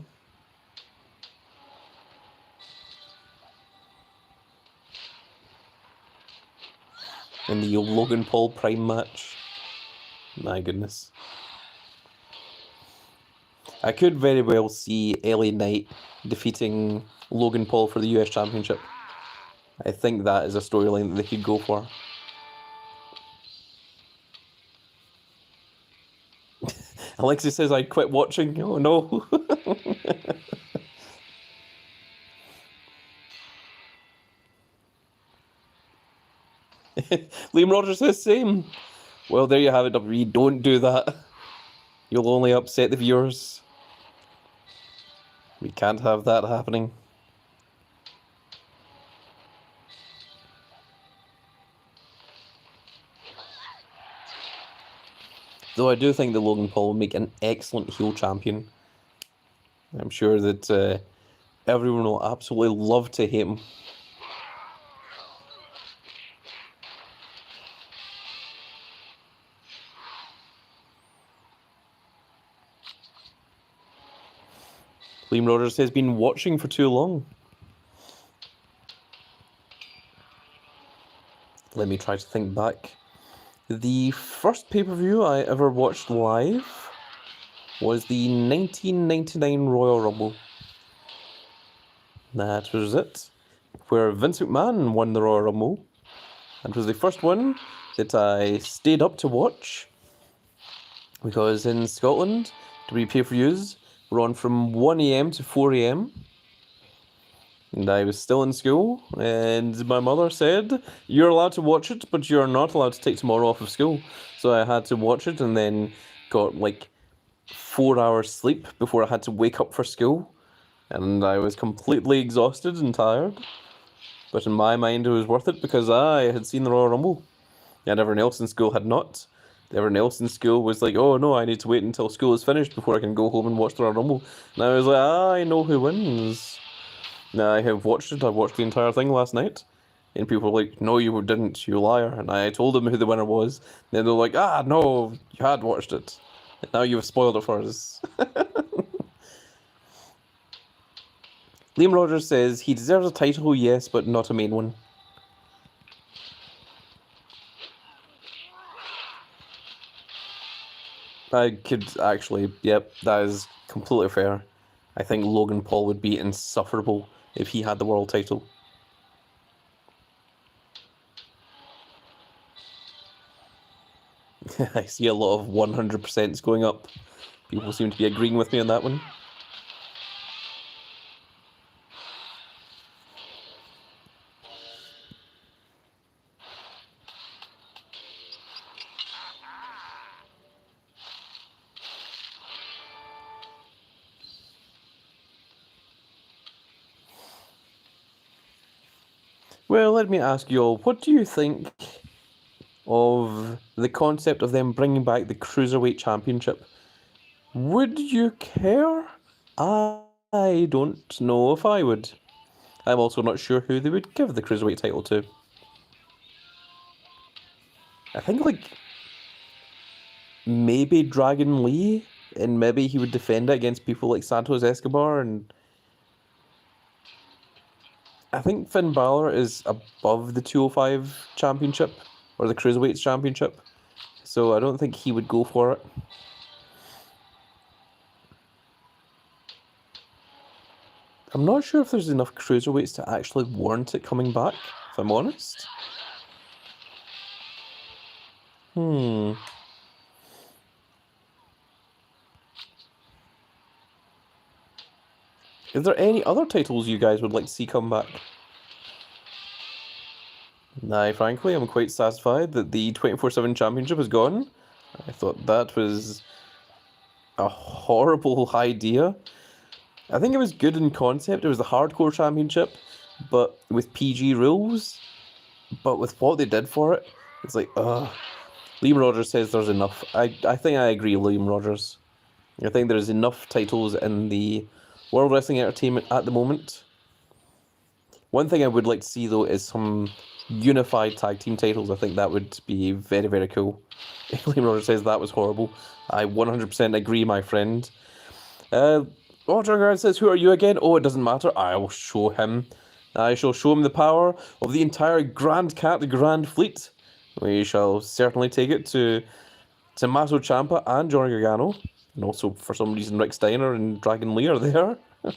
In the Logan Paul Prime match. My goodness. I could very well see LA Knight defeating Logan Paul for the US Championship. I think that is a storyline that they could go for. Alexis says I quit watching. Oh no. Liam Rogers says same. Well, there you have it, WWE. Don't do that. You'll only upset the viewers. We can't have that happening. Though I do think that Logan Paul will make an excellent heel champion. I'm sure that everyone will absolutely love to hate him. Liam Rogers has been watching for too long. Let me try to think back. The first pay-per-view I ever watched live was the 1999 Royal Rumble. That was it, where Vince McMahon won the Royal Rumble. And it was the first one that I stayed up to watch, because in Scotland, WWE pay-per-views were on from 1 AM to 4 AM. And I was still in school, and my mother said, you're allowed to watch it, but you're not allowed to take tomorrow off of school. So I had to watch it, and then got like 4 hours sleep before I had to wake up for school. And I was completely exhausted and tired. But in my mind, it was worth it, because I had seen the Royal Rumble, and everyone else in school had not. Everyone else in school was like, oh no, I need to wait until school is finished before I can go home and watch the Royal Rumble. And I was like, I know who wins. I have watched it. I watched the entire thing last night. And people were like, no, you didn't, you liar. And I told them who the winner was. And then they're like, no, you had watched it. And now you've spoiled it for us. Liam Rogers says, he deserves a title, yes, but not a main one. I could actually, yep, that is completely fair. I think Logan Paul would be insufferable if he had the world title. I see a lot of 100%s going up. People seem to be agreeing with me on that one. Well, let me ask you all, what do you think of the concept of them bringing back the Cruiserweight Championship? Would you care? I don't know if I would. I'm also not sure who they would give the Cruiserweight title to. I think, like, maybe Dragon Lee, and maybe he would defend it against people like Santos Escobar, and I think Finn Balor is above the 205 championship, or the Cruiserweights championship, so I don't think he would go for it. I'm not sure if there's enough Cruiserweights to actually warrant it coming back, if I'm honest. Is there any other titles you guys would like to see come back? Frankly, I'm quite satisfied that the 24/7 championship is gone. I thought that was a horrible idea. I think it was good in concept. It was the hardcore championship, but with PG rules. But with what they did for it, it's like, Liam Rogers says there's enough. I think I agree, Liam Rogers. I think there's enough titles in the World Wrestling Entertainment at the moment. One thing I would like to see, though, is some unified tag team titles. I think that would be very, very cool. Liam Rogers says that was horrible. I 100% agree, my friend. Roger says, who are you again? Oh, it doesn't matter. I will show him. I shall show him the power of the entire Grand Cat Grand Fleet. We shall certainly take it to Tommaso Ciampa and Johnny Gargano. And also, for some reason, Rick Steiner and Dragon Lee are there. And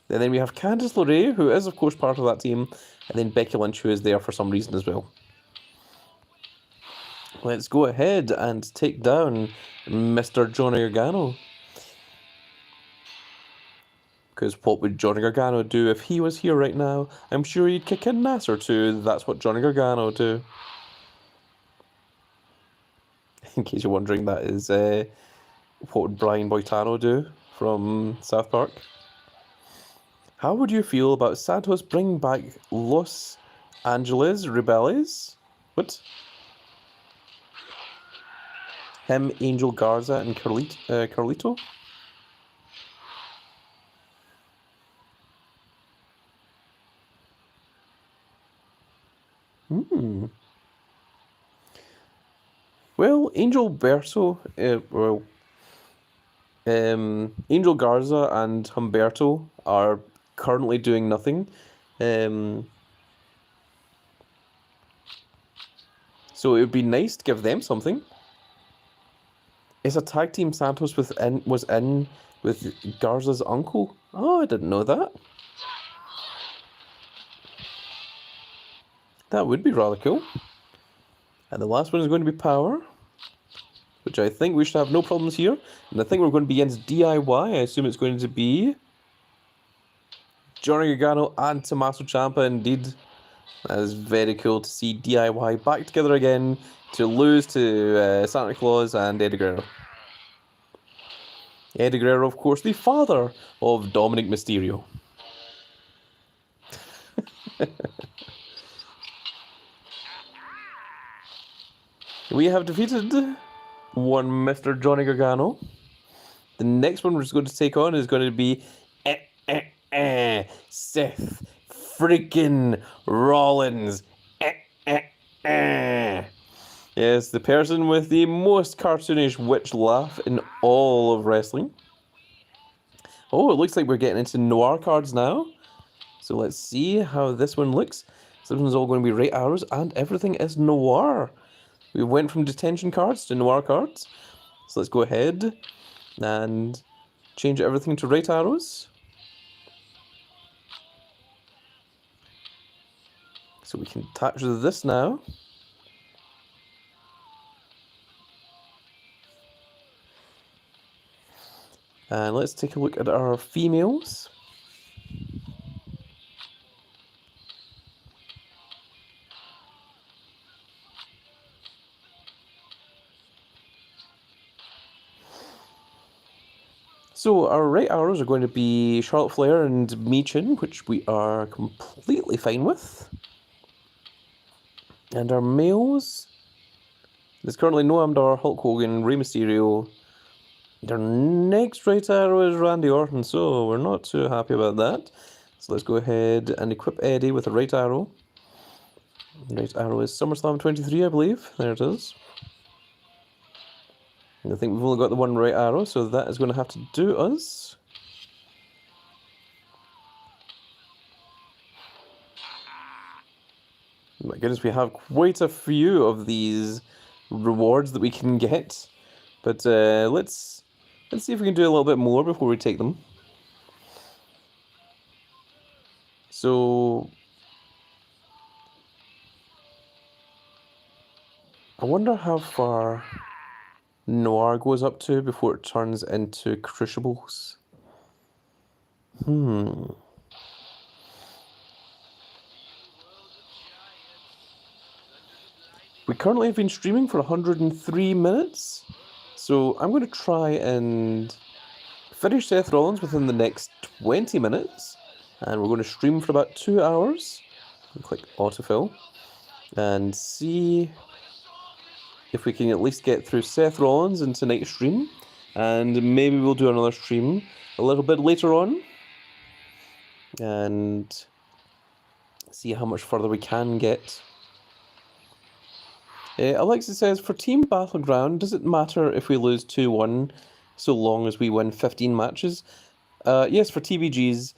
then we have Candice LeRae, who is, of course, part of that team. And then Becky Lynch, who is there for some reason as well. Let's go ahead and take down Mr. Johnny Gargano. Because what would Johnny Gargano do if he was here right now? I'm sure he'd kick an ass or two. That's what Johnny Gargano do. In case you're wondering, that is what would Brian Boitano do from South Park. How would you feel about Santos bringing back Los Angeles Rebeldes? What? Him, Angel Garza, and Carlito? Well, Angel Garza and Humberto are currently doing nothing. So it would be nice to give them something. Is a tag team Santos was in with Garza's uncle? Oh, I didn't know that. That would be rather cool. And the last one is going to be Power, which I think we should have no problems here. And I think we're going to be against DIY. I assume it's going to be Johnny Gargano and Tommaso Ciampa, indeed. That is very cool to see DIY back together again to lose to Santa Claus and Eddie Guerrero. Eddie Guerrero, of course, the father of Dominic Mysterio. We have defeated one Mr. Johnny Gargano. The next one we're just going to take on is going to be Seth freaking Rollins. Yes, the person with the most cartoonish witch laugh in all of wrestling. Oh, it looks like we're getting into Noir cards now. So let's see how this one looks. So this one's all going to be right arrows, and everything is Noir. We went from detention cards to Noir cards. So let's go ahead and change everything to right arrows. So we can attach this now. And let's take a look at our females. So our right arrows are going to be Charlotte Flair and Michin, which we are completely fine with. And our males, there's currently no Amdar, Hulk Hogan, Rey Mysterio. Their next right arrow is Randy Orton, so we're not too happy about that. So let's go ahead and equip Eddie with a right arrow. Right arrow is SummerSlam 23, I believe. There it is. And I think we've only got the one right arrow, so that is going to have to do us. My goodness, we have quite a few of these rewards that we can get. But let's see if we can do a little bit more before we take them. So I wonder how far Noir goes up to before it turns into Crucibles. We currently have been streaming for 103 minutes. So I'm going to try and finish Seth Rollins within the next 20 minutes. And we're going to stream for about 2 hours. Click autofill. And see if we can at least get through Seth Rollins in tonight's stream. And maybe we'll do another stream a little bit later on. And see how much further we can get. Alexa says, for Team Battleground, does it matter if we lose 2-1 so long as we win 15 matches? Yes, for TBGs,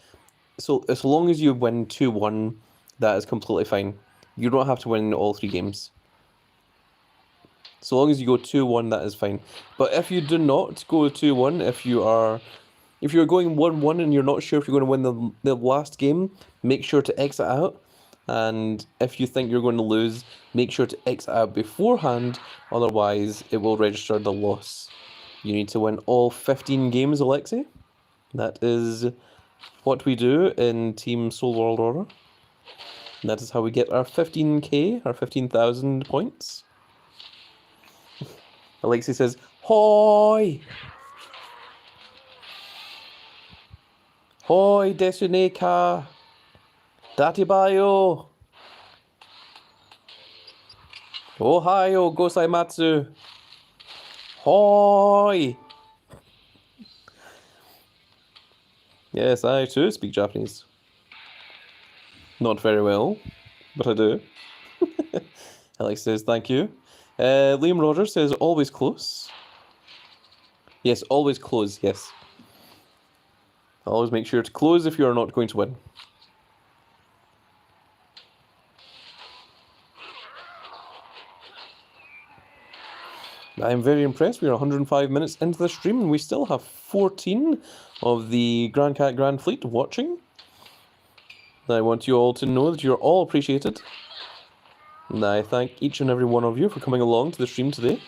so as long as you win 2-1, that is completely fine. You don't have to win all 3 games. So long as you go 2-1, that is fine. But if you do not go 2-1, if you're going 1-1 and you're not sure if you're going to win the last game, make sure to exit out. And if you think you're going to lose, make sure to exit out beforehand, otherwise it will register the loss. You need to win all 15 games, Alexei. That is what we do in Team Soul World Order. And that is how we get our 15k, our 15,000 points. Alexi says, Hoi! Hoi, Desuneka! Datibayo! Ohio, Gosaimatsu! Hoi! Yes, I too speak Japanese. Not very well, but I do. Alex says, thank you. Liam Rogers says, always close. Yes, always close, yes. Always make sure to close if you are not going to win. I'm very impressed. We are 105 minutes into the stream and we still have 14 of the Grand Cat Grand Fleet watching. I want you all to know that you're all appreciated. And I thank each and every one of you for coming along to the stream today.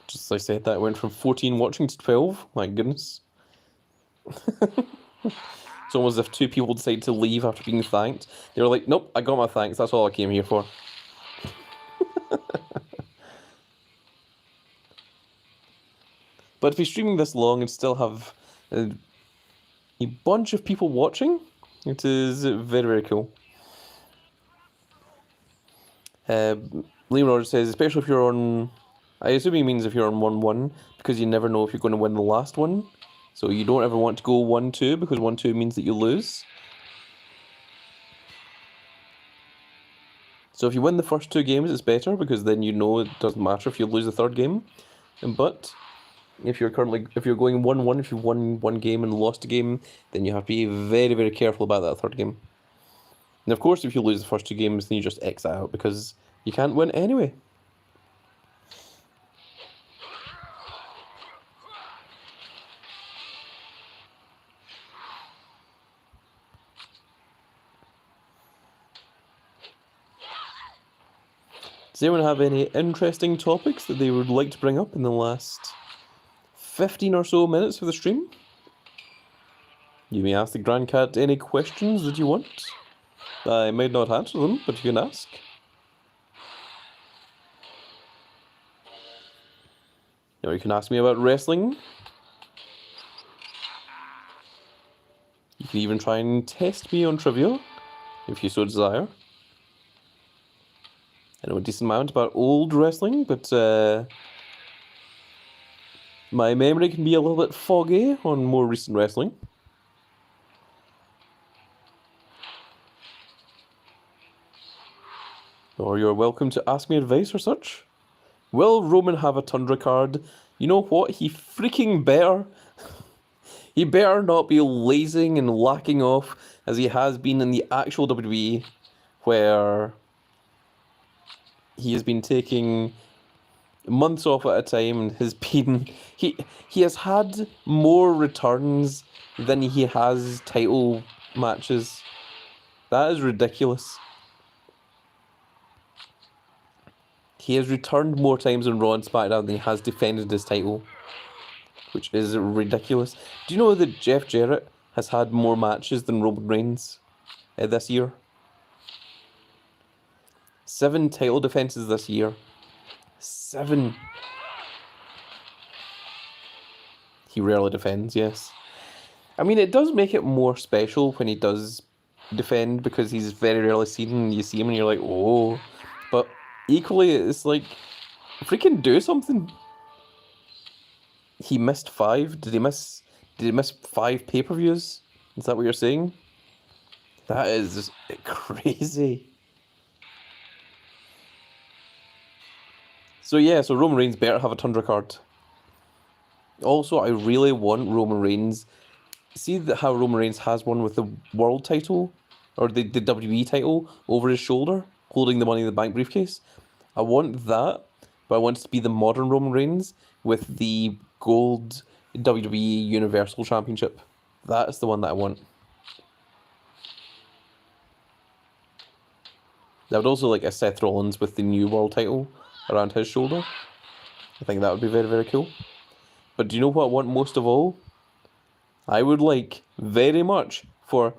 Just as I said, that went from 14 watching to 12. My goodness. It's almost as if two people decided to leave after being thanked. They were like, nope, I got my thanks. That's all I came here for. But if you're streaming this long and still have a bunch of people watching, it is very, very cool. Liam Rogers says, especially if you're on... I assume he means if you're on 1-1, because you never know if you're going to win the last one. So you don't ever want to go 1-2, because 1-2 means that you lose. So if you win the first 2 games, it's better, because then you know it doesn't matter if you lose the third game. But if you're going 1-1, if you won 1 game and lost a game, then you have to be very, very careful about that third game. And of course, if you lose the first 2 games, then you just X out, because you can't win anyway. Does anyone have any interesting topics that they would like to bring up in the last 15 or so minutes of the stream? You may ask the Grand Cat any questions that you want. I might not answer them, but you can ask. Or you can ask me about wrestling. You can even try and test me on trivia, if you so desire. I know a decent amount about old wrestling, but my memory can be a little bit foggy on more recent wrestling. Or you're welcome to ask me advice or such. Will Roman have a Tundra card? You know what? He freaking better. He better not be lazing and lacking off as he has been in the actual WWE, where he has been taking months off at a time and has been... He has had more returns than he has title matches. That is ridiculous. He has returned more times on Raw and SmackDown than he has defended his title, which is ridiculous. Do you know that Jeff Jarrett has had more matches than Roman Reigns this year? 7 title defenses this year. 7. He rarely defends, yes. I mean, it does make it more special when he does defend, because he's very rarely seen and you see him and you're like, oh. But equally, it's like, freaking do something. He missed 5. Did he miss 5 pay-per-views? Is that what you're saying? That is just crazy. So yeah, so Roman Reigns better have a Tundra card. Also, I really want Roman Reigns... See how Roman Reigns has one with the world title, or the WWE title, over his shoulder, holding the Money in the Bank briefcase? I want that, but I want it to be the modern Roman Reigns with the gold WWE Universal Championship. That is the one that I want. I would also like a Seth Rollins with the new world title around his shoulder. I think that would be very, very cool. But do you know what I want most of all? I would like very much for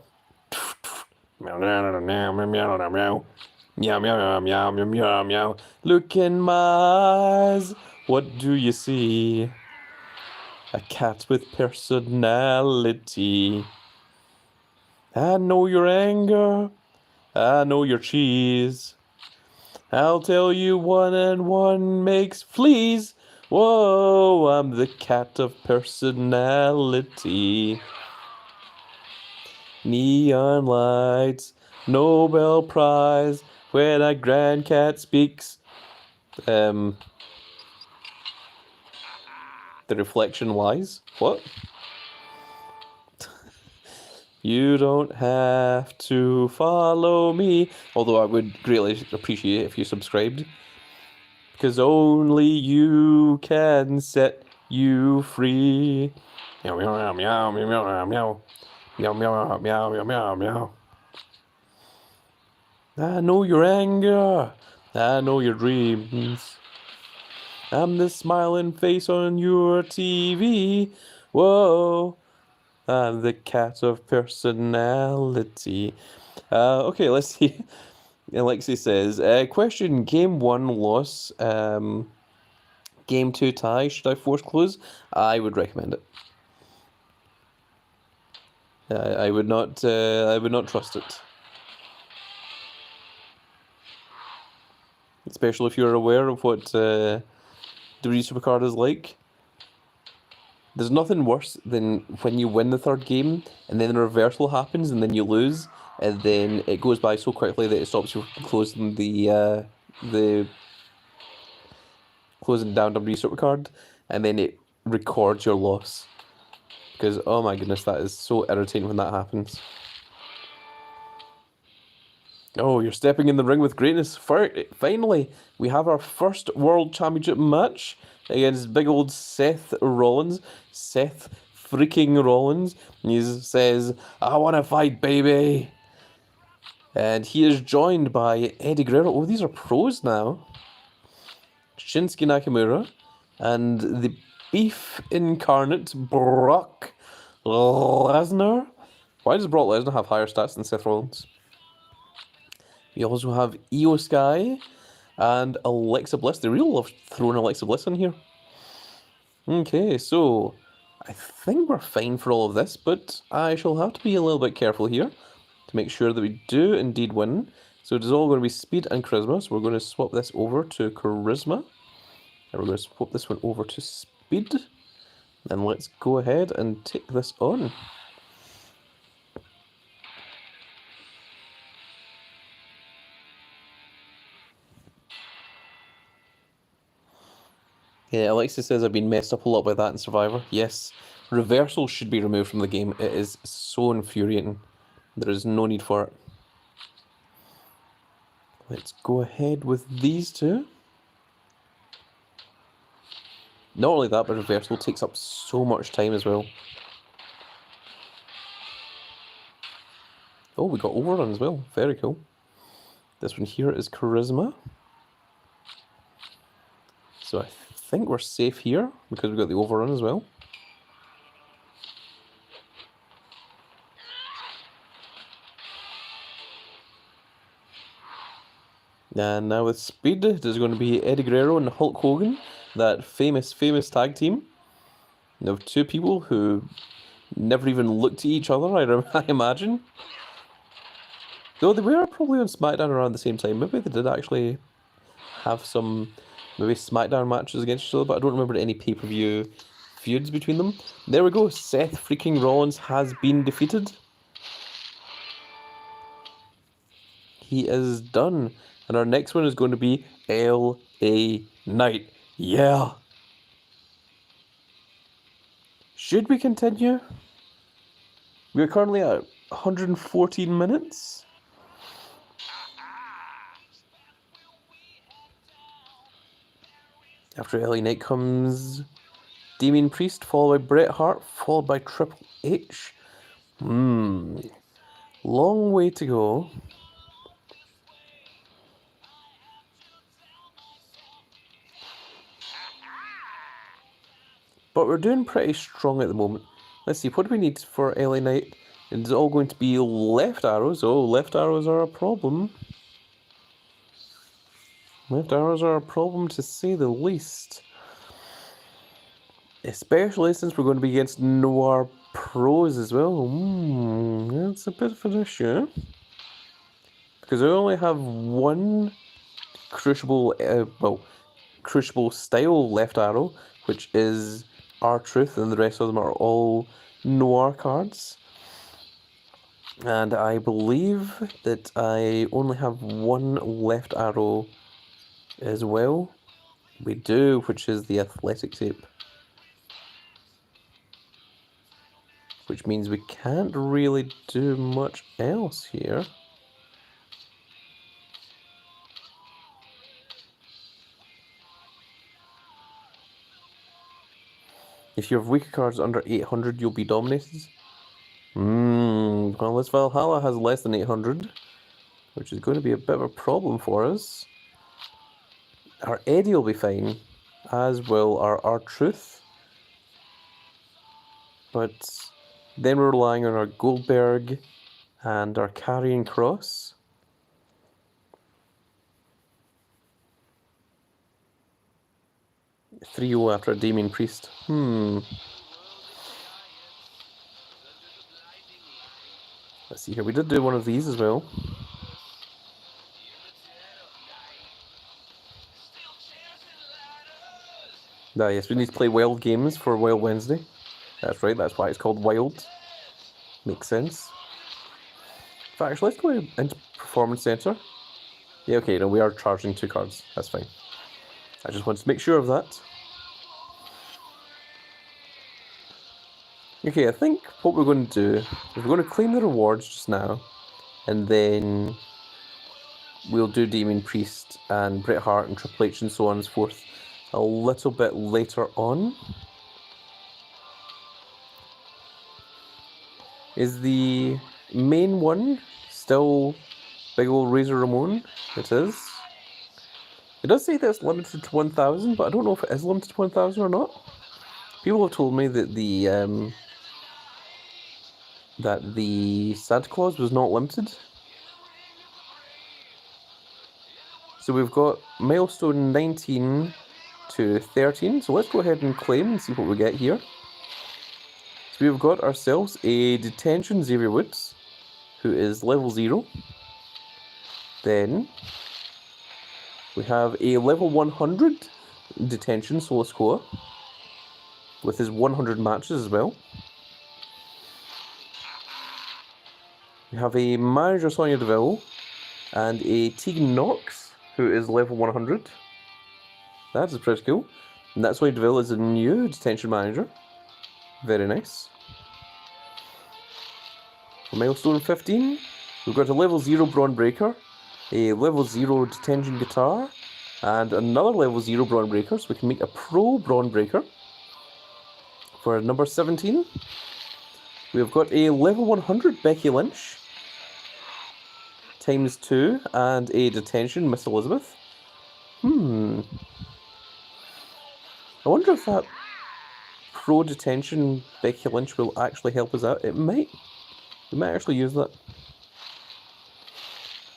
meow meow meow meow meow meow meow meow meow meow meow. Look in my eyes. What do you see? A cat with personality. I know your anger. I know your cheese. I'll tell you 1 and 1 makes fleas. Whoa, I'm the cat of personality. Neon lights, Nobel Prize, when a grand cat speaks. The reflection lies. What? You don't have to follow me. Although I would greatly appreciate it if you subscribed. Because only you can set you free. Meow meow meow meow meow meow. Meow meow meow meow meow meow. I know your anger. I know your dreams. I'm the smiling face on your TV. Whoa. I'm the cat of personality. Okay, let's see. Alexi says, question, game 1 loss, game 2 tie, should I force close? I would recommend it. I would not trust it. Especially if you're aware of what WWE Supercard is like. There's nothing worse than when you win the third game and then the reversal happens and then you lose and then it goes by so quickly that it stops you from closing the closing down WWE Supercard and then it records your loss. Because oh my goodness, that is so irritating when that happens. Oh, you're stepping in the ring with greatness. Finally, we have our first World Championship match against big old Seth Rollins. Seth freaking Rollins. He says, I want to fight, baby. And he is joined by Eddie Guerrero. Oh, these are pros now. Shinsuke Nakamura. And the beef incarnate, Brock Lesnar. Why does Brock Lesnar have higher stats than Seth Rollins? We also have Io Sky and Alexa Bliss. They really love throwing Alexa Bliss in here. Okay, so I think we're fine for all of this, but I shall have to be a little bit careful here to make sure that we do indeed win. So it is all going to be speed and charisma. So we're going to swap this over to charisma. And we're going to swap this one over to speed. And let's go ahead and take this on. Yeah, Alexa says I've been messed up a lot by that in Survivor. Yes, reversal should be removed from the game. It is so infuriating. There is no need for it. Let's go ahead with these two. Not only that, but reversal takes up so much time as well. Oh, we got overrun as well. Very cool. This one here is charisma. So I think we're safe here because we got the overrun as well. And now with speed, there's going to be Eddie Guerrero and Hulk Hogan, that famous tag team of two people who never even looked at each other, I imagine. Though they were probably on SmackDown around the same time. Maybe they did actually have some maybe SmackDown matches against each other, but I don't remember any pay-per-view feuds between them. There we go. Seth freaking Rollins has been defeated. He is done. And our next one is going to be LA Knight. Yeah. Should we continue? We are currently at 114 minutes. After LA Knight comes Damian Priest, followed by Bret Hart, followed by Triple H. Long way to go. But we're doing pretty strong at the moment. Let's see, what do we need for LA Knight? It's all going to be left arrows. Oh, left arrows are a problem. Left arrows are a problem to say the least. Especially since we're going to be against Noir pros as well. That's a bit of an issue. Because I only have one Crucible, Crucible style left arrow, which is R-Truth, and the rest of them are all Noir cards. And I believe that I only have one left arrow as well. We do, which is the athletic tape. Which means we can't really do much else here. If you have weaker cards under 800, you'll be dominated. Well, this Valhalla has less than 800, which is going to be a bit of a problem for us. Our Eddie will be fine, as will our R-Truth. But then we're relying on our Goldberg and our Carrying Cross. Three after a Deepening Priest. Let's see here. We did do one of these as well. Yes, we need to play wild games for Wild Wednesday. That's right, that's why it's called Wild. Makes sense. In fact, actually, let's go into Performance Center. Yeah, okay, no, we are charging 2 cards. That's fine. I just wanted to make sure of that. Okay, I think what we're going to do is we're going to claim the rewards just now, and then we'll do Demon Priest and Bret Hart and Triple H and so on and so forth a little bit later on. Is the main one still big old Razor Ramon? It is. It does say that it's limited to 1,000, but I don't know if it is limited to 1,000 or not. People have told me that the Santa Claus was not limited. So we've got milestone 19 to 13. So let's go ahead and claim and see what we get here. So we've got ourselves a Detention Xavier Woods, who is level 0. Then we have a level 100 Detention Solo Sikoa with his 100 matches as well. We have a Manager Sonya Deville and a Tegan Knox, who is level 100. That is pretty cool. And that's why Deville is a new Detention Manager. Very nice. For milestone 15, we've got a level 0 Braun Breaker, a level 0 Detention Guitar, and another level 0 Braun Breaker, so we can make a Pro Braun Breaker. For number 17, we've got a level 100 Becky Lynch, times 2, and a Detention Miss Elizabeth. I wonder if that Pro Detention Becky Lynch will actually help us out. It might. We might actually use that.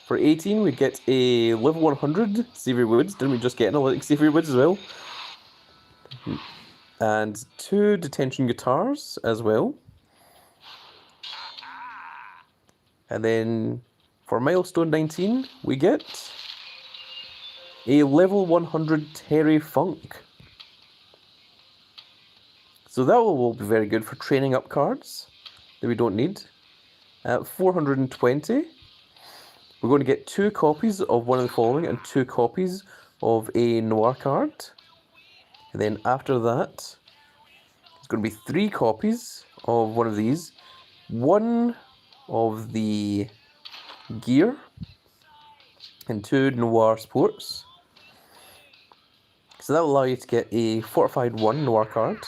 For 18, we get a level 100 Xavier Woods. Didn't we just get an Xavier Woods as well? And 2 Detention Guitars as well. And then for milestone 19, we get a level 100 Terry Funk. So that will be very good for training up cards that we don't need. At 420, we're going to get 2 copies of one of the following and 2 copies of a Noir card. And then after that, it's going to be 3 copies of one of these. 1 of the Gear and 2 Noir Sports. So that will allow you to get a Fortified 1 Noir card.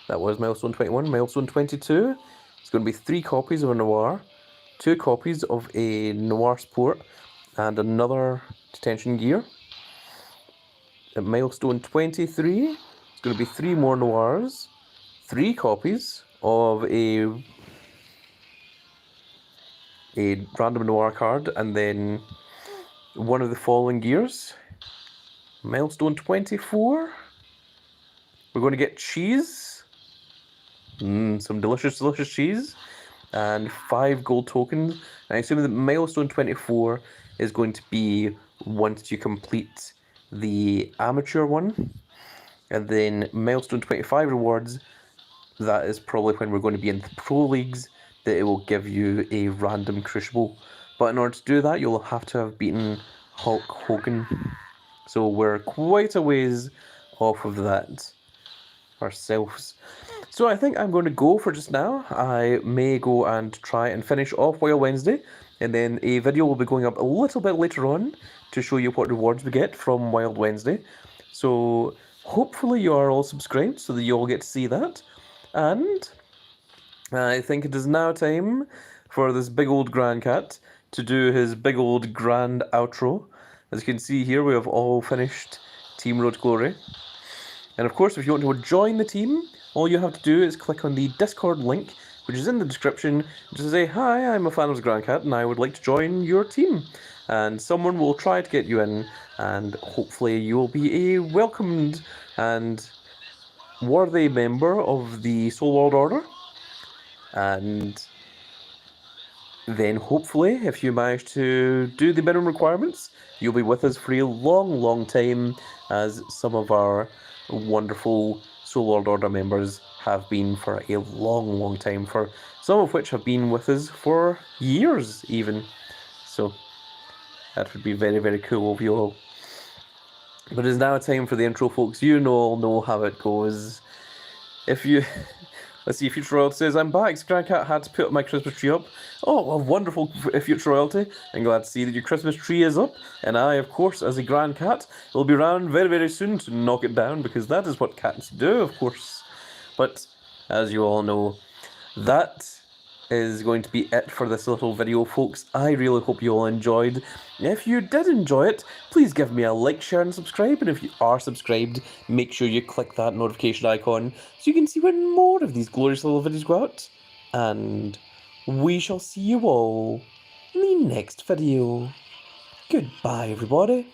That was milestone 21. Milestone 22, it's going to be 3 copies of a Noir, 2 copies of a Noir Sport, and another detention gear. At milestone 23, it's going to be 3 more Noirs, 3 copies of a random Noir card, and then one of the following gears. Milestone 24, we're going to get cheese, some delicious cheese, and 5 gold tokens. And I assume that milestone 24 is going to be once you complete the amateur one, and then milestone 25 rewards, that is probably when we're going to be in the pro leagues, that it will give you a random Crucible. But in order to do that, you'll have to have beaten Hulk Hogan. So we're quite a ways off of that ourselves. So I think I'm going to go for just now. I may go and try and finish off Wild Wednesday, and then a video will be going up a little bit later on to show you what rewards we get from Wild Wednesday. So hopefully you are all subscribed so that you all get to see that. And I think it is now time for this big old grand cat to do his big old grand outro. As you can see here, we have all finished Team Road to Glory. And of course, if you want to join the team, all you have to do is click on the Discord link, which is in the description, to say, "Hi, I'm a fan of the Grand Cat, and I would like to join your team." And someone will try to get you in, and hopefully you will be a welcomed and worthy member of the Soul World Order. And then hopefully, if you manage to do the minimum requirements, you'll be with us for a long time, as some of our wonderful Soul World Order members have been for a long time, for some of which have been with us for years even. So that would be very cool of you all. But it's now time for the intro, folks. You all know how it goes. If you... Let's see, Future Royalty says, "I'm back. Grand Cat had to put my Christmas tree up." Oh, well, wonderful, Future Royalty. I'm glad to see that your Christmas tree is up. And I, of course, as a Grand Cat, will be around very soon to knock it down, because that is what cats do, of course. But, as you all know, that is going to be it for this little video, folks. I really hope you all enjoyed. If you did enjoy it, please give me a like, share and subscribe, and if you are subscribed, make sure you click that notification icon so you can see when more of these glorious little videos go out. And we shall see you all in the next video. Goodbye, everybody.